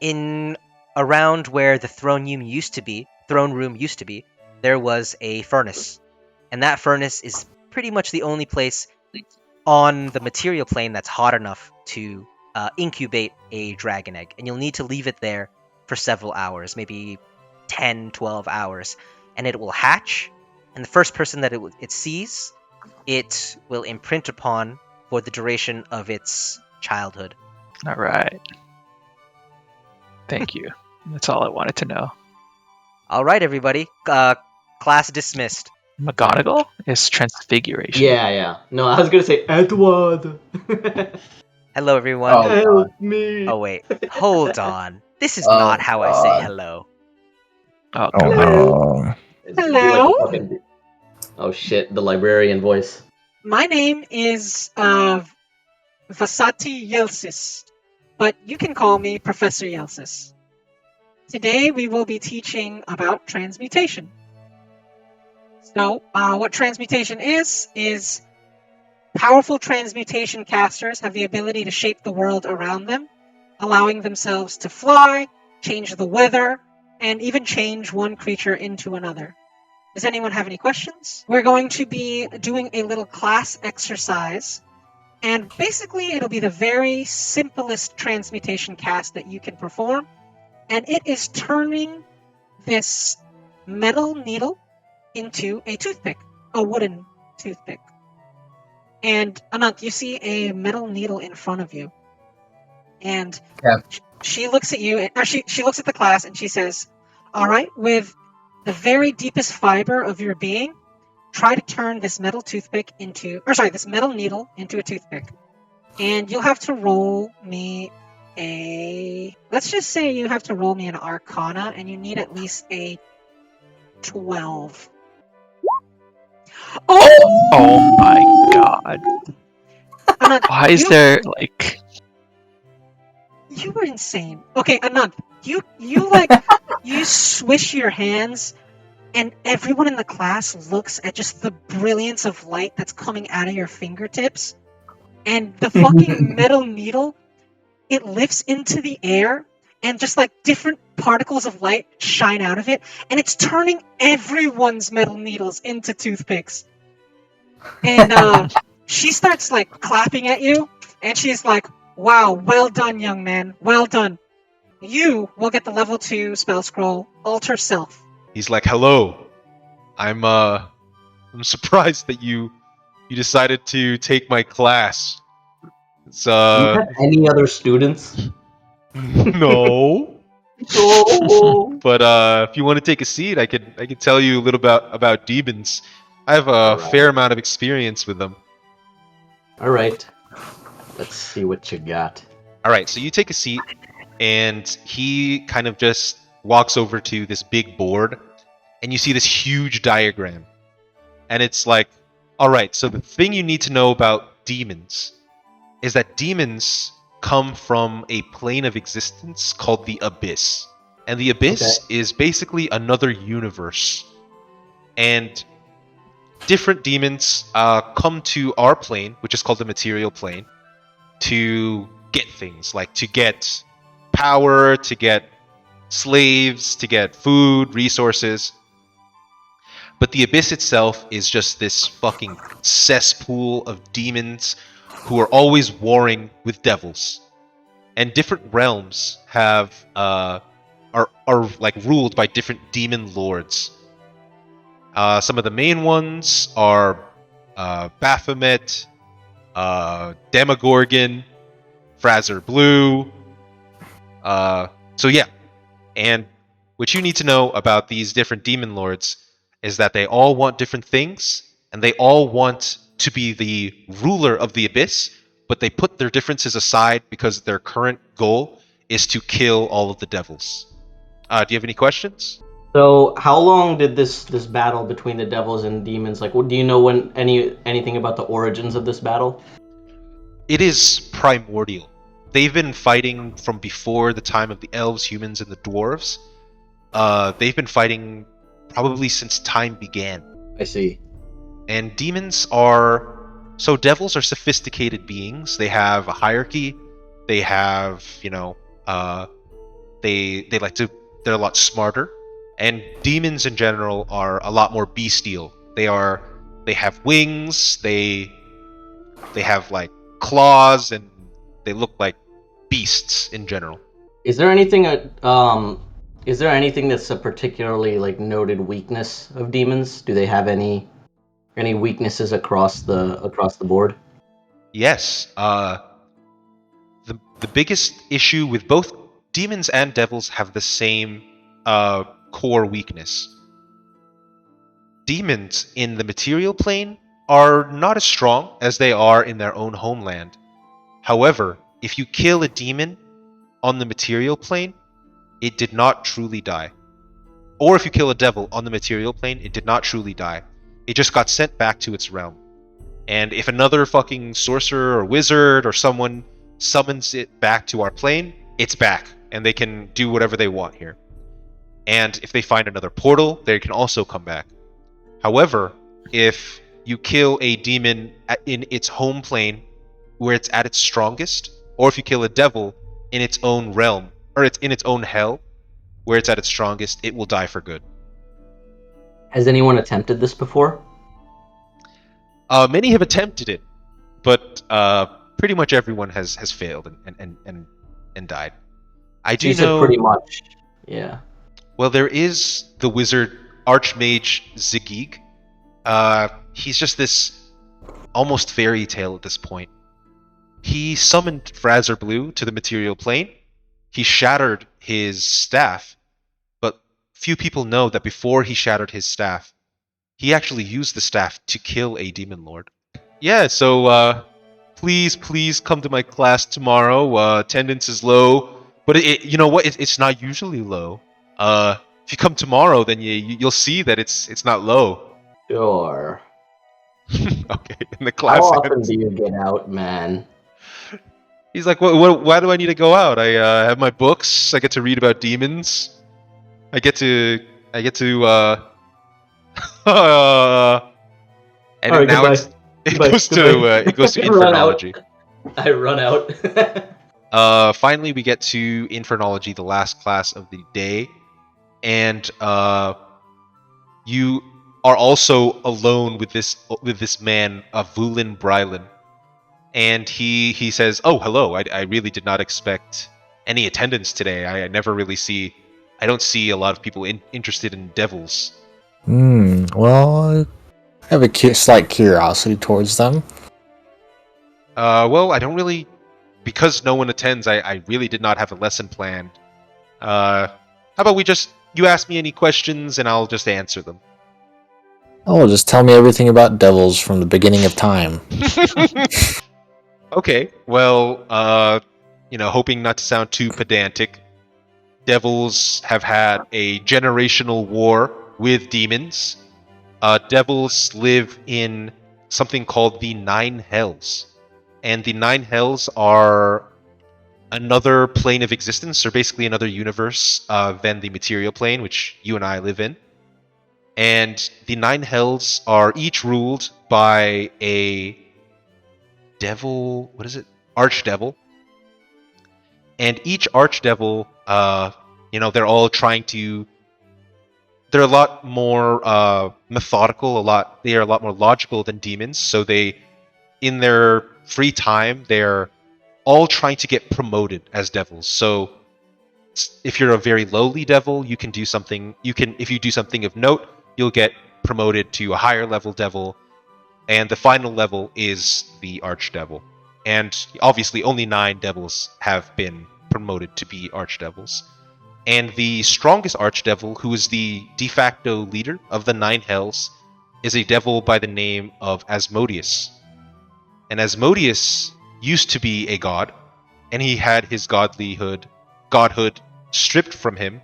in around where the throne room used to be, there was a furnace. And that furnace is pretty much the only place on the material plane that's hot enough to incubate a dragon egg. And you'll need to leave it there for several hours, maybe 10, 12 hours. And it will hatch. And the first person that it sees, it will imprint upon for the duration of its childhood. All right. Thank you. That's all I wanted to know. All right, everybody. Class dismissed. McGonagall is transfiguration. Yeah. No, I was gonna say Edward. Hello, everyone. Oh, Help me. Oh, wait. Hold on. This is not how I say hello. Oh, Oh God. no. It's Hello? like a fucking- Oh shit, the librarian voice. My name is Vasati Yelsis, but you can call me Professor Yelsis. Today we will be teaching about transmutation. So, what transmutation is powerful transmutation casters have the ability to shape the world around them, allowing themselves to fly, change the weather, and even change one creature into another. Does anyone have any questions? We're going to be doing a little class exercise, and basically it'll be the very simplest transmutation cast that you can perform, and it is turning this metal needle into a toothpick, a wooden toothpick. And Anant, you see a metal needle in front of you, and Yeah. she looks at you. She looks at the class and she says, "All right, with the very deepest fiber of your being, try to turn this metal needle into a toothpick. And you'll have to roll me let's just say you have to roll me an Arcana, and you need at least a 12. Oh my God. Anant, Why is there like... you were insane. Okay, Anant, you you swish your hands, and everyone in the class looks at just the brilliance of light that's coming out of your fingertips, and the fucking metal needle, it lifts into the air, and just like different particles of light shine out of it, and it's turning everyone's metal needles into toothpicks. And she starts like clapping at you, and she's like, "Wow, well done, young man, well done. You will get the level 2 spell scroll, Alter Self." He's like, "Hello. I'm surprised that you decided to take my class. It's Do you have any other students? no. No. But if you want to take a seat, I could tell you a little about demons. I have a Alright. fair amount of experience with them. All right. Let's see what you got. All right, so you take a seat, and he kind of just walks over to this big board, and you see this huge diagram. And it's like, all right, so the thing you need to know about demons is that demons come from a plane of existence called the Abyss. And the Abyss is basically another universe. And different demons come to our plane, which is called the material plane, to get things, like to get power, to get slaves, to get food, resources. But the Abyss itself is just this fucking cesspool of demons who are always warring with devils. And different realms have are like ruled by different demon lords. Some of the main ones are Baphomet, Demogorgon, Frazer Blue. So yeah, and what you need to know about these different demon lords is that they all want different things, and they all want to be the ruler of the Abyss, but they put their differences aside because their current goal is to kill all of the devils. Do you have any questions? So, how long did this battle between the devils and demons do you know when anything about the origins of this battle? It is primordial. They've been fighting from before the time of the elves, humans, and the dwarves. They've been fighting probably since time began. I see. And demons are... So devils are sophisticated beings. They have a hierarchy. They have, they like to... They're a lot smarter. And demons in general are a lot more bestial. They have wings. They have like claws, and they look like beasts in general. Is there anything that's a particularly noted weakness of demons? Do they have any weaknesses across the board? Yes. The biggest issue with both demons and devils have the same core weakness. Demons in the material plane are not as strong as they are in their own homeland. However, if you kill a demon on the material plane, it did not truly die. Or if you kill a devil on the material plane, it did not truly die. It just got sent back to its realm. And if another fucking sorcerer or wizard or someone summons it back to our plane, it's back, and they can do whatever they want here. And if they find another portal, they can also come back. However, if you kill a demon in its home plane where it's at its strongest, or if you kill a devil in its own realm, or it's in its own hell where it's at its strongest, it will die for good. Has anyone attempted this before? Many have attempted it, but pretty much everyone has failed and died. I do know pretty much. Yeah. Well, there is the wizard Archmage Zigig. He's just this almost fairy tale at this point. He summoned Frazer Blue to the material plane. He shattered his staff, but few people know that before he shattered his staff, he actually used the staff to kill a demon lord. Yeah, so please come to my class tomorrow. Attendance is low, but you know what? It's not usually low. If you come tomorrow, then you'll see that it's not low. Sure. Okay, in the class. How often do you get out, man? He's like, why do I need to go out? I have my books. I get to read about demons. I get to. And All right, now goodbye. it Goodbye, goes goodbye. to it goes to Run out. infernalogy. I run out. Finally, we get to infernalogy, the last class of the day, and you are also alone with this man, Vulin Brylan. And he says, "Oh, hello. I really did not expect any attendance today. I don't see a lot of people interested in devils." Well, I have a slight curiosity towards them. Well, I don't really... Because no one attends, I really did not have a lesson planned. How about you ask me any questions and I'll just answer them. Oh, just tell me everything about devils from the beginning of time. Okay, well, hoping not to sound too pedantic, devils have had a generational war with demons. Devils live in something called the Nine Hells. And the Nine Hells are another plane of existence, or basically another universe than the material plane, which you and I live in. And the Nine Hells are each ruled by a devil, archdevil. And each archdevil, they're all trying to... They're a lot more methodical, they are a lot more logical than demons, so in their free time, they're all trying to get promoted as devils. So if you're a very lowly devil, you can do something, if you do something of note, you'll get promoted to a higher level devil, and the final level is the archdevil. And obviously only 9 devils have been promoted to be archdevils. And the strongest archdevil, who is the de facto leader of the 9 hells, is a devil by the name of Asmodeus. And Asmodeus used to be a god, and he had his godlyhood godhood stripped from him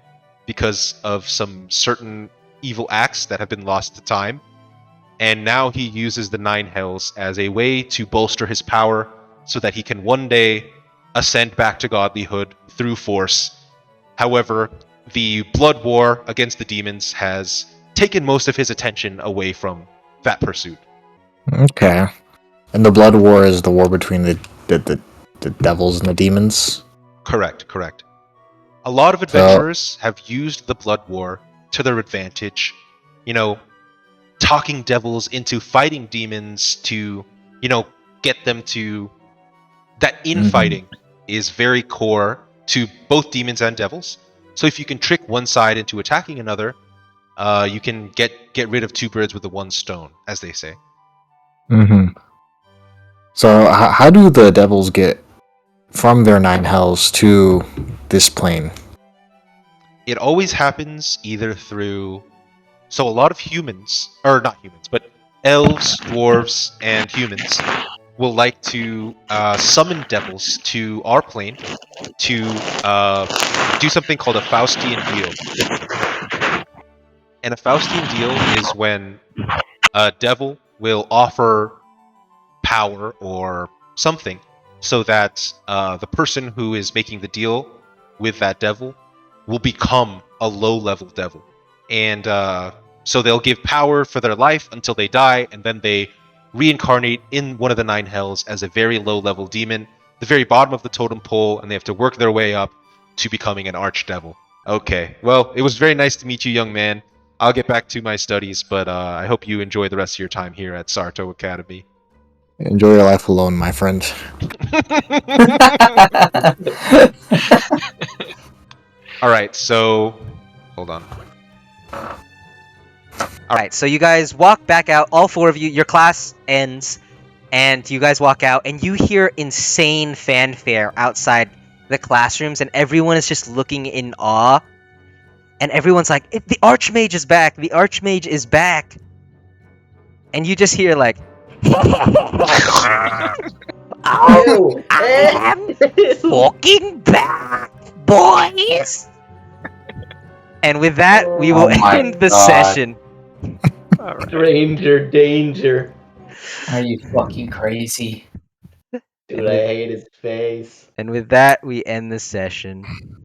because of some certain evil acts that have been lost to time. And now he uses the Nine Hells as a way to bolster his power so that he can one day ascend back to godlyhood through force. However, the blood war against the demons has taken most of his attention away from that pursuit. Okay. And the blood war is the war between the devils and the demons. Correct. A lot of adventurers have used the blood war to their advantage. You know, talking devils into fighting demons to, get them to... That infighting is very core to both demons and devils. So if you can trick one side into attacking another, you can get rid of two birds with the one stone, as they say. Mm-hmm. So how do the devils get from their nine hells to this plane? It always happens either through... So a lot of humans, or not humans, but elves, dwarves, and humans will like to summon devils to our plane to do something called a Faustian deal. And a Faustian deal is when a devil will offer power or something so that the person who is making the deal with that devil will become a low-level devil. And so they'll give power for their life until they die, and then they reincarnate in one of the nine hells as a very low-level demon, the very bottom of the totem pole, and they have to work their way up to becoming an archdevil. Okay, well, it was very nice to meet you, young man. I'll get back to my studies, but I hope you enjoy the rest of your time here at Sarto Academy. Enjoy your life alone, my friend. All right, so hold on. All right, so you guys walk back out. All four of you. Your class ends, and you guys walk out, and you hear insane fanfare outside the classrooms, and everyone is just looking in awe. And everyone's like, "The Archmage is back! The Archmage is back!" And you just hear like, Oh, I am fucking back, boys! And with that, we will Oh my end the God. session. Stranger danger. Are you fucking crazy? Dude, I hate his face. And with that, we end the session.